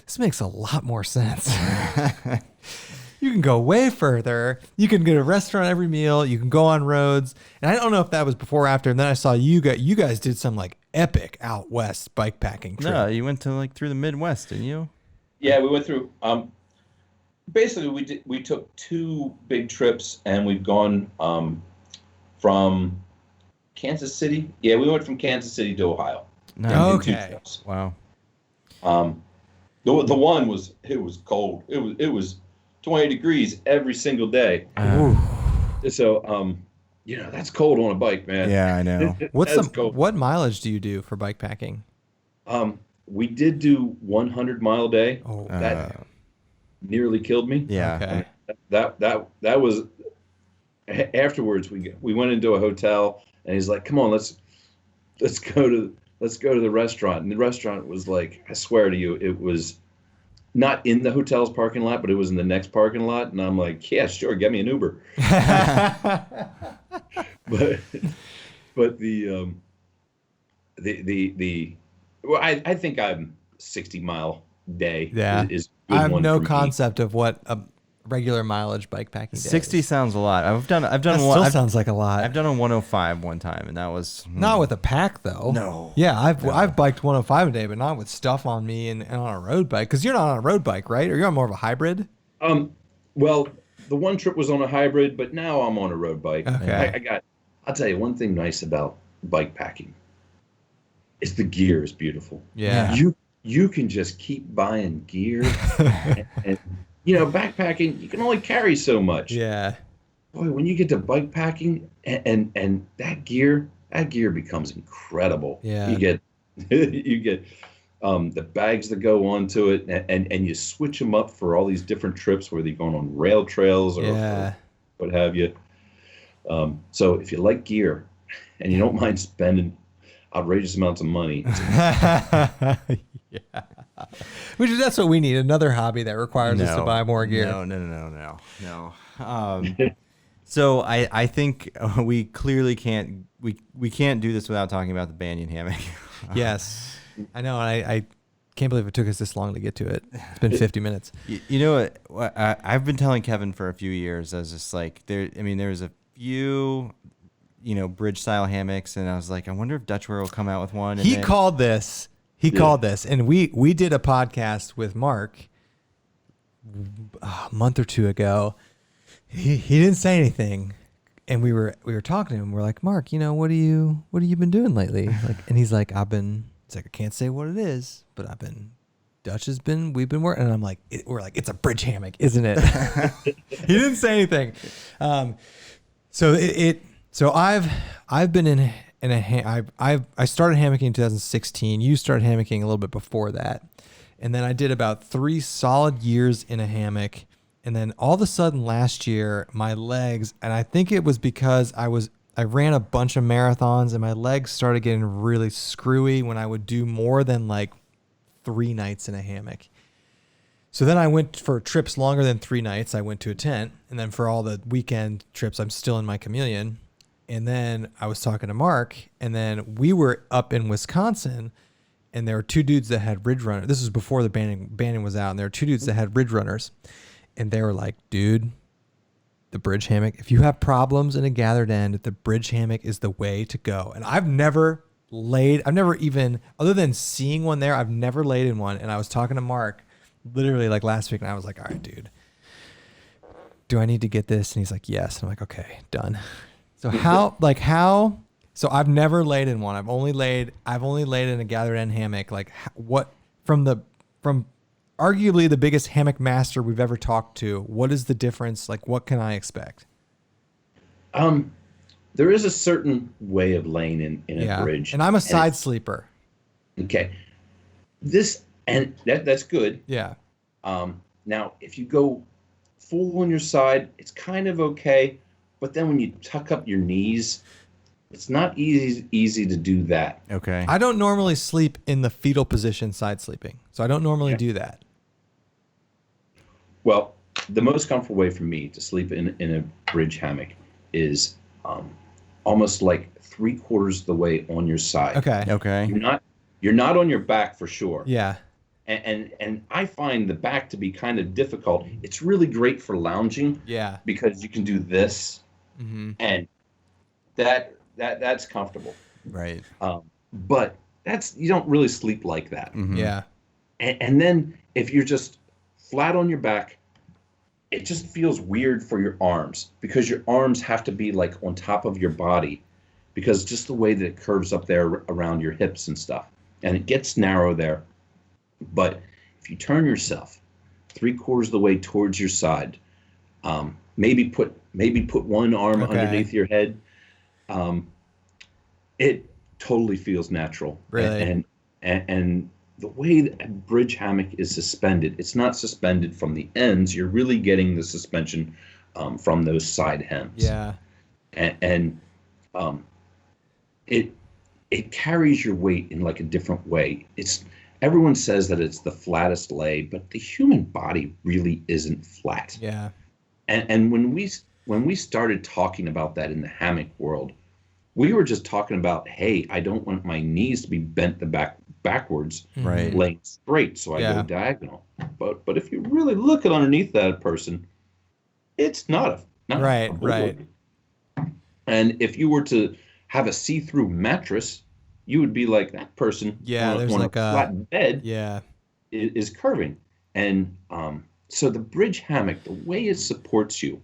S1: this makes a lot more sense. You can go way further. You can get a restaurant every meal. You can go on roads. And I don't know if that was before or after. And then I saw you guys did some like epic out west bike packing trip.
S2: No, you went to like through the Midwest, didn't you?
S3: Yeah, we went through. Basically, we took 2 big trips, and we've gone from Kansas City. Yeah, we went from Kansas City to Ohio.
S2: No.
S3: in 2
S1: Okay.
S3: trips.
S2: Wow.
S3: The one was cold. It was 20 degrees every single day. So that's cold on a bike, man.
S2: Yeah, I know.
S1: What mileage do you do for bike packing?
S3: We did do 100-mile a day.
S1: Oh,
S3: That nearly killed me.
S2: Yeah.
S1: okay.
S3: That was afterwards. We went into a hotel, and he's like, "Come on, let's go to the restaurant." And the restaurant was like, I swear to you, it was not in the hotel's parking lot, but it was in the next parking lot. And I'm like, "Yeah, sure, get me an Uber." But I think I'm 60-mile day.
S1: Yeah.
S3: is a good
S1: I have
S3: one
S1: no
S3: for me.
S1: concept of what a regular mileage bike packing day
S2: 60
S1: is.
S2: sounds a lot. I've done
S1: That
S2: one.
S1: still sounds like a lot.
S2: I've done a 105 one time, and that was
S1: Not with a pack though.
S2: No.
S1: Yeah, I've biked 105 a day, but not with stuff on me and on a road bike. Because you're not on a road bike, right? Or you're on more of a hybrid.
S3: Well, the one trip was on a hybrid, but now I'm on a road bike.
S1: Okay.
S3: I'll tell you one thing nice about bike packing is the gear is beautiful.
S1: Yeah.
S3: You can just keep buying gear, and backpacking you can only carry so much.
S1: Yeah.
S3: Boy, when you get to bike packing and that gear becomes incredible.
S1: Yeah.
S3: You get the bags that go onto it, and you switch them up for all these different trips, whether you're going on rail trails or what have you. So if you like gear and you don't mind spending outrageous amounts of money,
S1: Yeah. That's what we need. Another hobby that requires us to buy more gear.
S2: No. So I think we clearly can't do this without talking about the banyan hammock.
S1: Yes. I know. And I can't believe it took us this long to get to it. It's been 50 minutes.
S2: You know what? I've been telling Kevin for a few years. I was just like, there's a few, bridge style hammocks, and I was like, I wonder if Dutchware will come out with one. And
S1: He called this, and we did a podcast with Mark a month or 2 ago. He didn't say anything, and we were talking to him. We're like, Mark, what have you been doing lately? And he's like, I can't say what it is, but we've been working. And I'm like, it's a bridge hammock, isn't it? He didn't say anything. So I've been I started hammocking in 2016. You started hammocking a little bit before that. And then I did about 3 solid years in a hammock. And then all of a sudden last year, my legs, and I think it was because I ran a bunch of marathons and my legs started getting really screwy when I would do more than like 3 nights in a hammock. So then I went for trips longer than 3 nights. I went to a tent. And then for all the weekend trips, I'm still in my chameleon. And then I was talking to Mark, and then we were up in Wisconsin, and there were 2 dudes that had Ridge Runners. This was before the banning was out, and there were 2 dudes that had Ridge Runners. And they were like, dude, the bridge hammock, if you have problems in a gathered end, the bridge hammock is the way to go. And I've never even, other than seeing one there, I've never laid in one. And I was talking to Mark literally like last week, and I was like, all right, dude, do I need to get this? And he's like, yes. And I'm like, okay, done. So so I've never laid in one. I've only laid in a gathered end hammock. Like what from arguably the biggest hammock master we've ever talked to, what is the difference? Like, what can I expect?
S3: There is a certain way of laying in a bridge.
S1: And I'm a side sleeper.
S3: Okay. This and that's good.
S1: Yeah.
S3: Now, if you go full on your side, it's kind of okay, but then when you tuck up your knees, it's not easy to do that.
S2: Okay.
S1: I don't normally sleep in the fetal position side sleeping, so I don't normally do that.
S3: Well, the most comfortable way for me to sleep in a bridge hammock is almost like 3/4 of the way on your side.
S1: Okay.
S2: Okay.
S3: You're not on your back for sure.
S1: Yeah.
S3: And I find the back to be kind of difficult. It's really great for lounging.
S1: Yeah.
S3: Because you can do this, and that's comfortable.
S2: Right.
S3: But you don't really sleep like that.
S1: Yeah.
S3: And then if you're just flat on your back, it just feels weird for your arms because your arms have to be like on top of your body because just the way that it curves up there around your hips and stuff. And it gets narrow there. But if you turn yourself 3/4 of the way towards your side, maybe put one arm underneath your head, it totally feels natural.
S1: Really?
S3: And the way that a bridge hammock is suspended, it's not suspended from the ends. You're really getting the suspension from those side hems.
S1: Yeah.
S3: And it carries your weight in like a different way. Everyone says that it's the flattest lay, but the human body really isn't flat.
S1: Yeah.
S3: And when we started talking about that in the hammock world, we were just talking about, hey, I don't want my knees to be bent backwards,
S2: Right.
S3: laying straight, so I go diagonal. But if you really look at underneath that person, it's not
S1: Right.
S3: a board. And if you were to have a see-through mattress, you would be like that person.
S1: Yeah, there's
S3: on
S1: like
S3: a flat bed.
S1: Yeah.
S3: Is curving, and so the bridge hammock, the way it supports you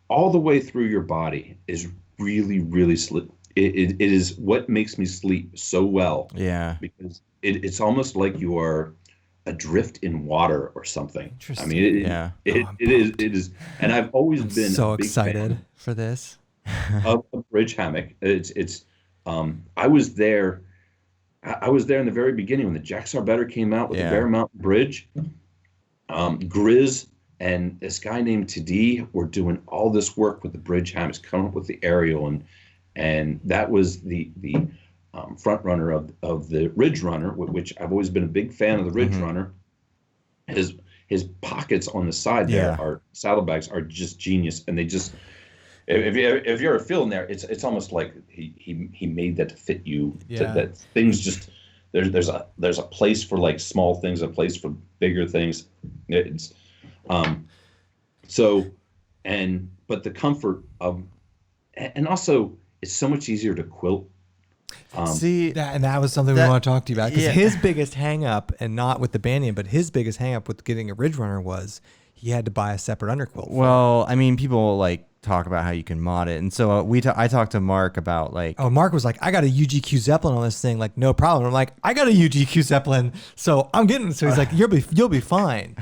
S3: all the way through your body is really, really it is what makes me sleep so well.
S2: Yeah.
S3: Because it's almost like you are adrift in water or something.
S1: Interesting.
S3: I mean, it is, and I've always been
S1: so
S3: a big
S1: excited
S3: fan
S1: for this.
S3: of a bridge hammock. I was there. I was there in the very beginning when the Jack Better came out with the Bear Mountain Bridge. Grizz and this guy named Tadee were doing all this work with the bridge hammocks, coming up with the aerial, and that was the front runner of the Ridge Runner, which I've always been a big fan of the Ridge Runner. His pockets on the side there are saddlebags are just genius, and they just if you're feeling there, it's almost like he made that to fit you. That things just there's a place for like small things, a place for bigger things. It's but the comfort of, and also it's so much easier to quilt.
S1: That was something we want to talk to you about, because his biggest hang up, and not with the banyan, but his biggest hang up with getting a Ridge Runner was he had to buy a separate underquilt.
S2: Well, I mean, people like talk about how you can mod it, and so I talked to Mark about like.
S1: Oh, Mark was like, I got a UGQ Zeppelin on this thing, like no problem. I'm like, I got a UGQ Zeppelin, so I'm getting. So he's like, you'll be fine.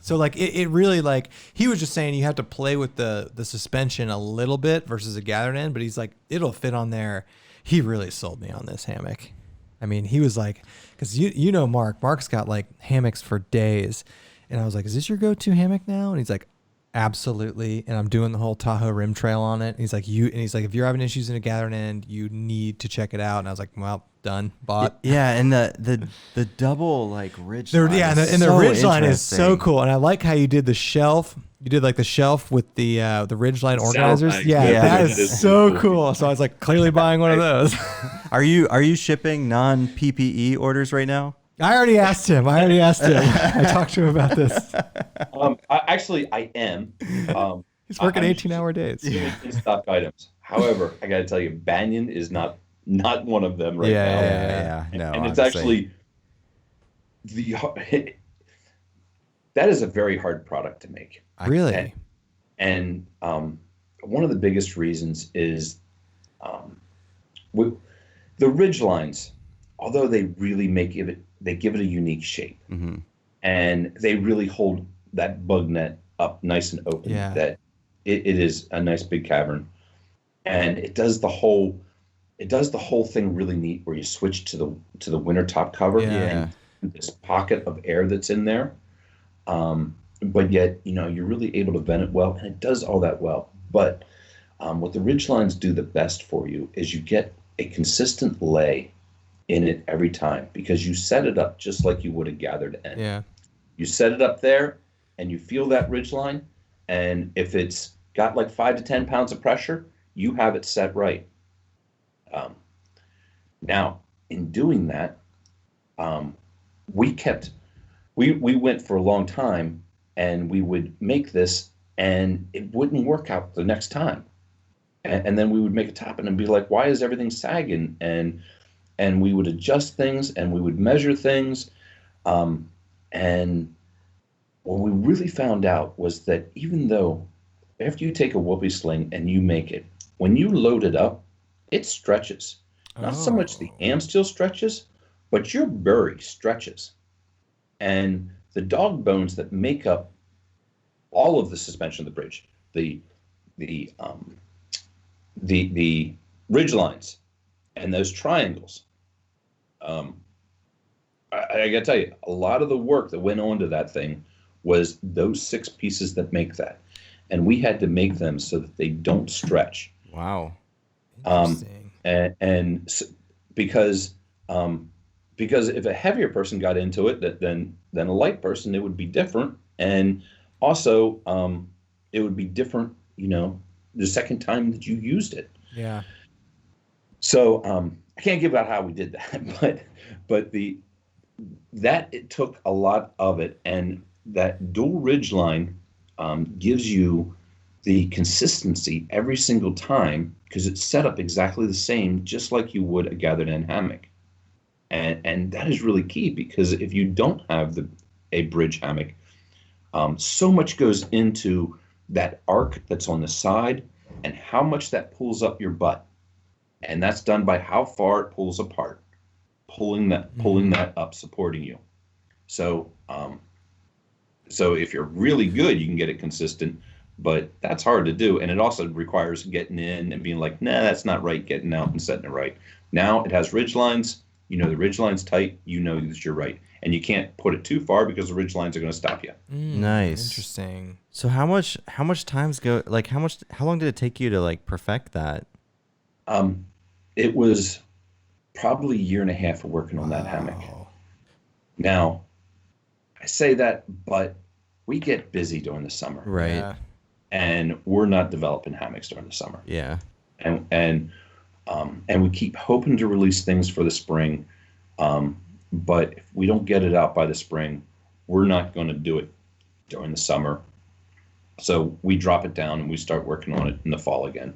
S1: So like it really, like, he was just saying you have to play with the suspension a little bit versus a gathered end, but he's like, it'll fit on there. He really sold me on this hammock. I mean, he was like, because you know Mark's got like hammocks for days, and I was like, is this your go-to hammock now? And he's like, absolutely. And I'm doing the whole Tahoe rim trail on it. And he's like, if you're having issues in a gathering end, you need to check it out. And I was like, well, done, bought.
S2: Yeah, and the double like ridge line.
S1: Yeah, and the ridge line is so cool. And I like how you did the shelf. You did like the shelf with the ridge line organizers. That is so cool. So I was like, clearly buying one of those.
S2: Are you shipping non-PPE orders right now?
S1: I already asked him. I talked to him about this.
S3: I am.
S1: He's working 18-hour days.
S3: In stock items. However, I got to tell you, banyan is not one of them right now.
S2: Yeah. No,
S3: and it's actually that is a very hard product to make.
S1: Really?
S3: And one of the biggest reasons is the ridge lines, although they really give it a unique shape, and they really hold that bug net up nice and open. That it is a nice big cavern, and it does the whole. it does the whole thing really neat where you switch to the winter top cover
S1: Yeah.
S3: and this pocket of air that's in there. But yet, you're really able to vent it well, and it does all that well. But what the ridgelines do the best for you is you get a consistent lay in it every time because you set it up just like you would a gathered end.
S1: Yeah.
S3: You set it up there, and you feel that ridgeline, and if it's got like 5 to 10 pounds of pressure, you have it set right. Now, in doing that, we went for a long time, and we would make this, and it wouldn't work out the next time. And then we would make a top and be like, why is everything sagging? And we would adjust things, and we would measure things. And what we really found out was that even though after you take a whoopee sling and you make it, when you load it up, it stretches. Not so much the am steel stretches, but your bury stretches. And the dog bones that make up all of the suspension of the bridge, the ridge lines and those triangles, I gotta tell you, a lot of the work that went on to that thing was those 6 pieces that make that. And we had to make them so that they don't stretch.
S2: Wow.
S1: Interesting.
S3: Because if a heavier person got into it than a light person, it would be different. And also, it would be different, the second time that you used it.
S1: Yeah.
S3: So I can't give out how we did that, but it took a lot of it, and that dual ridge line gives you the consistency every single time because it's set up exactly the same, just like you would a gathered end hammock. And that is really key because if you don't have a bridge hammock, so much goes into that arc that's on the side and how much that pulls up your butt. And that's done by how far it pulls apart, pulling that up, supporting you. So if you're really good, you can get it consistent, but that's hard to do. And it also requires getting in and being like, nah, that's not right, getting out and setting it right. Now it has ridge lines. The ridge line's tight. that you're right. And you can't put it too far because the ridge lines are going to stop you.
S2: Nice.
S1: Interesting.
S2: So how much times go, like how long did it take you to like perfect that?
S3: It was probably a year and a half of working on that hammock. Now, I say that, but we get busy during the summer.
S2: Right.
S1: Yeah.
S3: And we're not developing hammocks during the summer.
S2: Yeah.
S3: And we keep hoping to release things for the spring. But if we don't get it out by the spring, we're not going to do it during the summer. So we drop it down and we start working on it in the fall again.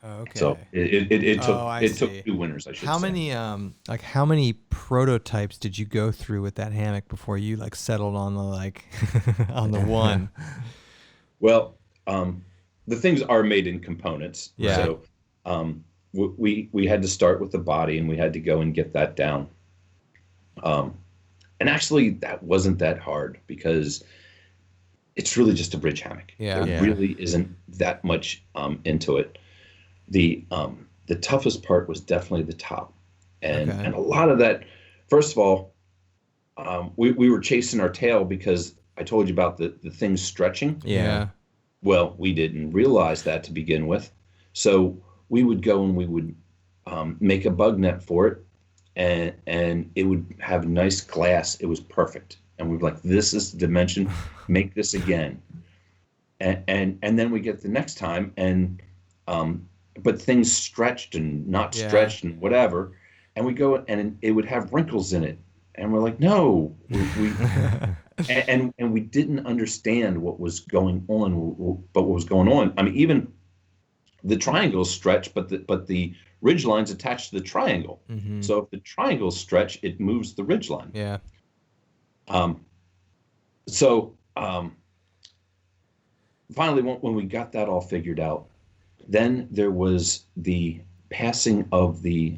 S1: Okay.
S3: So it took 2 winters, I should say.
S1: How many prototypes did you go through with that hammock before you like settled on the on the one?
S3: Well, the things are made in components.
S1: Yeah.
S3: So we had to start with the body and we had to go and get that down. And actually that wasn't that hard because it's really just a bridge hammock.
S1: Yeah.
S3: There really isn't that much into it. The toughest part was definitely the top. And a lot of that, first of all, we were chasing our tail because I told you about the things stretching.
S1: Yeah.
S3: Well, we didn't realize that to begin with. So we would go and we would make a bug net for it, and it would have nice glass. It was perfect. And we'd be like, this is the dimension, make this again. And then we get the next time, and but things stretched and not stretched and whatever. And we go and it would have wrinkles in it. And we're like, no, and we didn't understand what was going on, but what was going on. I mean, even the triangles stretch, but the ridge line's attached to the triangle.
S1: Mm-hmm.
S3: So if the triangles stretch, it moves the ridge line.
S1: Yeah.
S3: Finally, when we got that all figured out, then there was the passing of the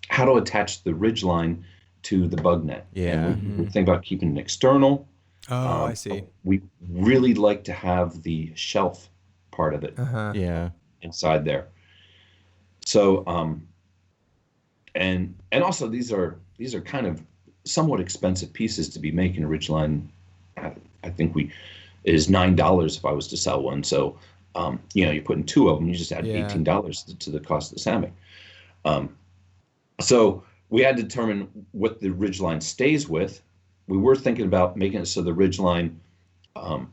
S3: how to attach the ridge line to the bug net.
S2: Yeah.
S3: And we think about keeping it external.
S1: Oh, I see.
S3: We really like to have the shelf part of it
S1: Uh-huh.
S2: Yeah.
S3: inside there. So and also these are kind of somewhat expensive pieces to be making. A Ridgeline, I think is $9 if I was to sell one. So you're putting two of them, you just add $18 to the cost of this hammock. So we had to determine what the Ridgeline stays with. We were thinking about making it so the Ridgeline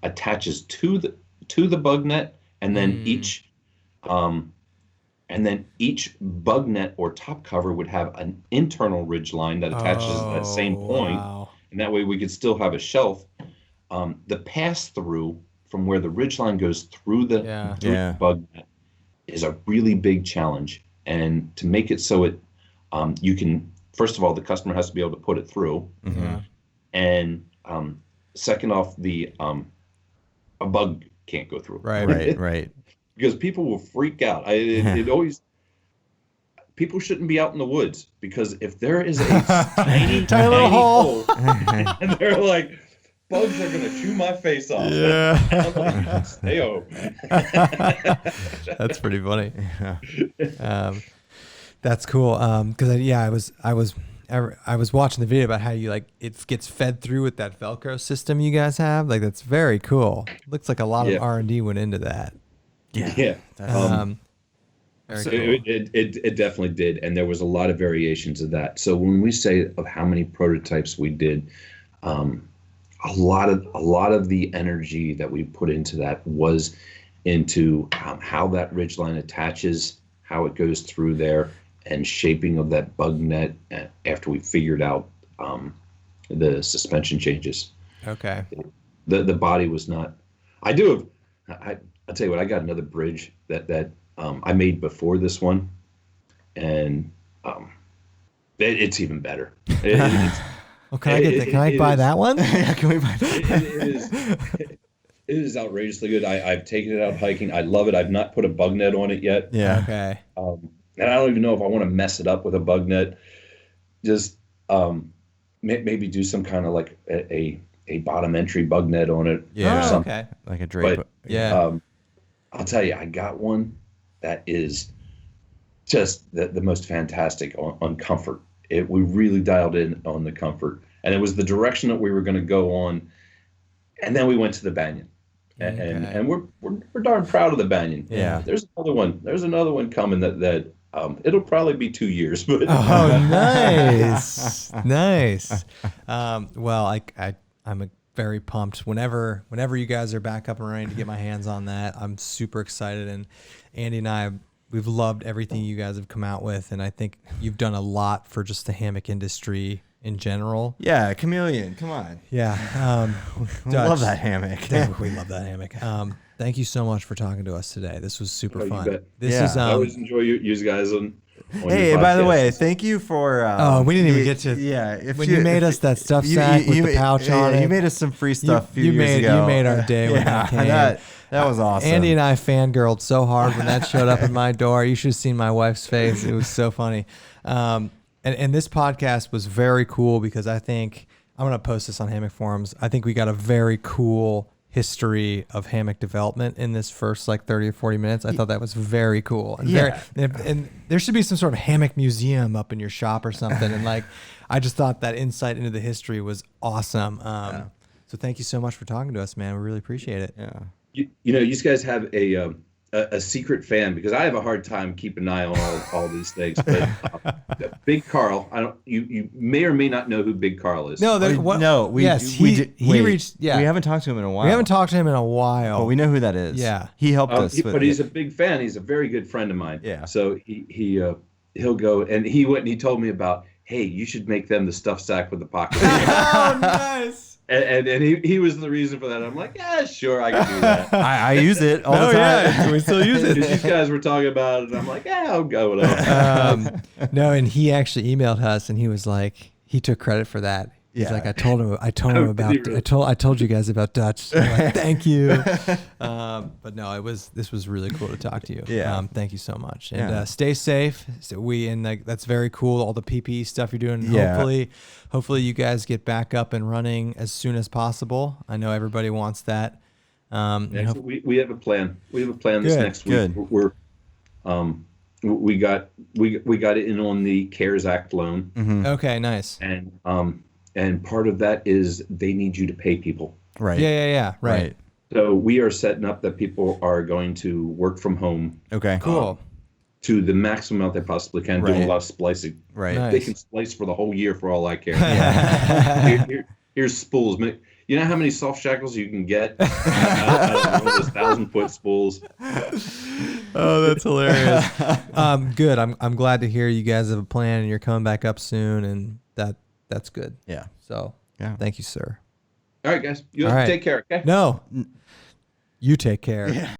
S3: attaches to the bug net, and then each bug net or top cover would have an internal Ridgeline that attaches to that same point.
S1: Wow.
S3: And that way we could still have a shelf. The pass through from where the Ridgeline goes through the bug net is a really big challenge. And to make it so it you can, first of all, the customer has to be able to put it through.
S1: Mm-hmm.
S3: And second off, a bug can't go through.
S2: Right.
S3: Because people will freak out. People shouldn't be out in the woods, because if there is a tiny little hole, and they're like, bugs are gonna chew my face off.
S1: Yeah.
S3: I'm like, stay home.
S1: That's pretty funny. That's cool. Because I was watching the video about how you it gets fed through with that Velcro system you guys have. Like, that's very cool. Looks like a lot of R&D went into that.
S3: Yeah.
S1: Very
S3: So
S1: cool.
S3: it definitely did, and there was a lot of variations of that. So when we say of how many prototypes we did, a lot of the energy that we put into that was into how that Ridgeline attaches, how it goes through there, and shaping of that bug net after we figured out the suspension changes.
S1: Okay.
S3: The body was not. I'll tell you what. I got another bridge that I made before this one, and it's even better.
S1: Well, can I get that? Can I buy that one?
S2: Yeah, can we buy that?
S3: It is outrageously good. I've taken it out hiking. I love it. I've not put a bug net on it yet.
S2: Yeah.
S1: Okay.
S3: And I don't even know if I want to mess it up with a bug net. Just maybe do some kind of like a bottom entry bug net on it.
S2: Yeah.
S3: Or something.
S1: Okay.
S2: Like a drape.
S3: But,
S1: Yeah.
S3: I'll tell you, I got one that is just the most fantastic on comfort. We really dialed in on the comfort, and it was the direction that we were going to go on. And then we went to the banyan, and we're darn proud of the banyan.
S2: Yeah.
S3: There's another one coming that it'll probably be 2 years, but
S1: Oh, nice. Nice. Well, I'm very pumped. Whenever you guys are back up and running to get my hands on that, I'm super excited. And Andy and I, we've loved everything you guys have come out with, and I think you've done a lot for just the hammock industry in general.
S2: Yeah, Chameleon, come on.
S1: Yeah.
S2: Love that hammock.
S1: We love that hammock. Thank you so much for talking to us today. This was super
S3: you
S1: fun.
S3: bet.
S1: This
S2: Yeah.
S1: is
S3: I always enjoy you guys on
S2: Hey,
S3: your
S2: by the
S3: podcast.
S2: way, thank you for.
S1: we didn't even get to.
S2: Yeah,
S1: When you made us that stuff sack with the pouch on it.
S2: You made us some free stuff a few years
S1: made,
S2: ago.
S1: You made our day when that came.
S2: That was awesome.
S1: Andy and I fangirled so hard when that showed up at my door. You should have seen my wife's face. It was so funny. And this podcast was very cool because I think I'm going to post this on Hammock Forums. I think we got a very cool history of hammock development in this first 30 or 40 minutes. I thought that was very cool. And and there should be some sort of hammock museum up in your shop or something. And I just thought that insight into the history was awesome. So thank you so much for talking to us, man. We really appreciate it.
S2: Yeah.
S3: You guys have a secret fan, because I have a hard time keeping an eye on all these things. But Big Carl, you may or may not know who Big Carl is.
S1: No,
S2: We haven't talked to him in a while.
S1: We haven't talked to him in a while.
S2: But we know who that is.
S1: Yeah.
S2: He helped us.
S3: But he's a big fan. He's a very good friend of mine.
S2: Yeah.
S3: So he'll go, and he went and he told me about, hey, you should make them the stuffed sack with the pocket.
S1: Oh, nice.
S3: And he was the reason for that. I'm like, yeah, sure, I can do that.
S2: I use it all the time.
S1: Yeah, we still use it.
S3: These guys were talking about it, and I'm like, yeah, I'll go with it.
S1: No, and he actually emailed us, and he was like, he took credit for that. He's
S2: Yeah.
S1: like, I told him about, I told you guys about Dutch. So I'm like, thank you. But no, this was really cool to talk to you.
S2: Yeah.
S1: Thank you so much. And
S2: Yeah.
S1: stay safe. So that's very cool. All the PPE stuff you're doing.
S2: Yeah.
S3: Hopefully
S1: you guys get back up and running as soon as possible. I know everybody wants that.
S3: we have a plan. We have a plan this
S2: Good,
S3: next week.
S2: good.
S3: We're we got it in on the CARES Act loan,
S1: Okay, nice.
S3: and part of that is they need you to pay people.
S2: Right.
S1: Yeah. Right.
S3: So we are setting up that people are going to work from home
S2: Okay.
S1: Cool.
S3: to the maximum amount they possibly can, doing a
S2: Right.
S3: lot of splicing.
S2: Right.
S1: Nice.
S3: They can splice for the whole year for all I care.
S2: Yeah.
S3: Here's spools. You know how many soft shackles you can get out of those 1,000-foot spools?
S1: Oh, that's hilarious. Good. I'm glad to hear you guys have a plan and you're coming back up soon, and that's good.
S2: Yeah.
S1: So,
S2: Yeah.
S1: thank you, sir.
S3: All right, guys. You have
S1: All right.
S3: to take care, okay?
S1: No, you take care.
S2: Yeah.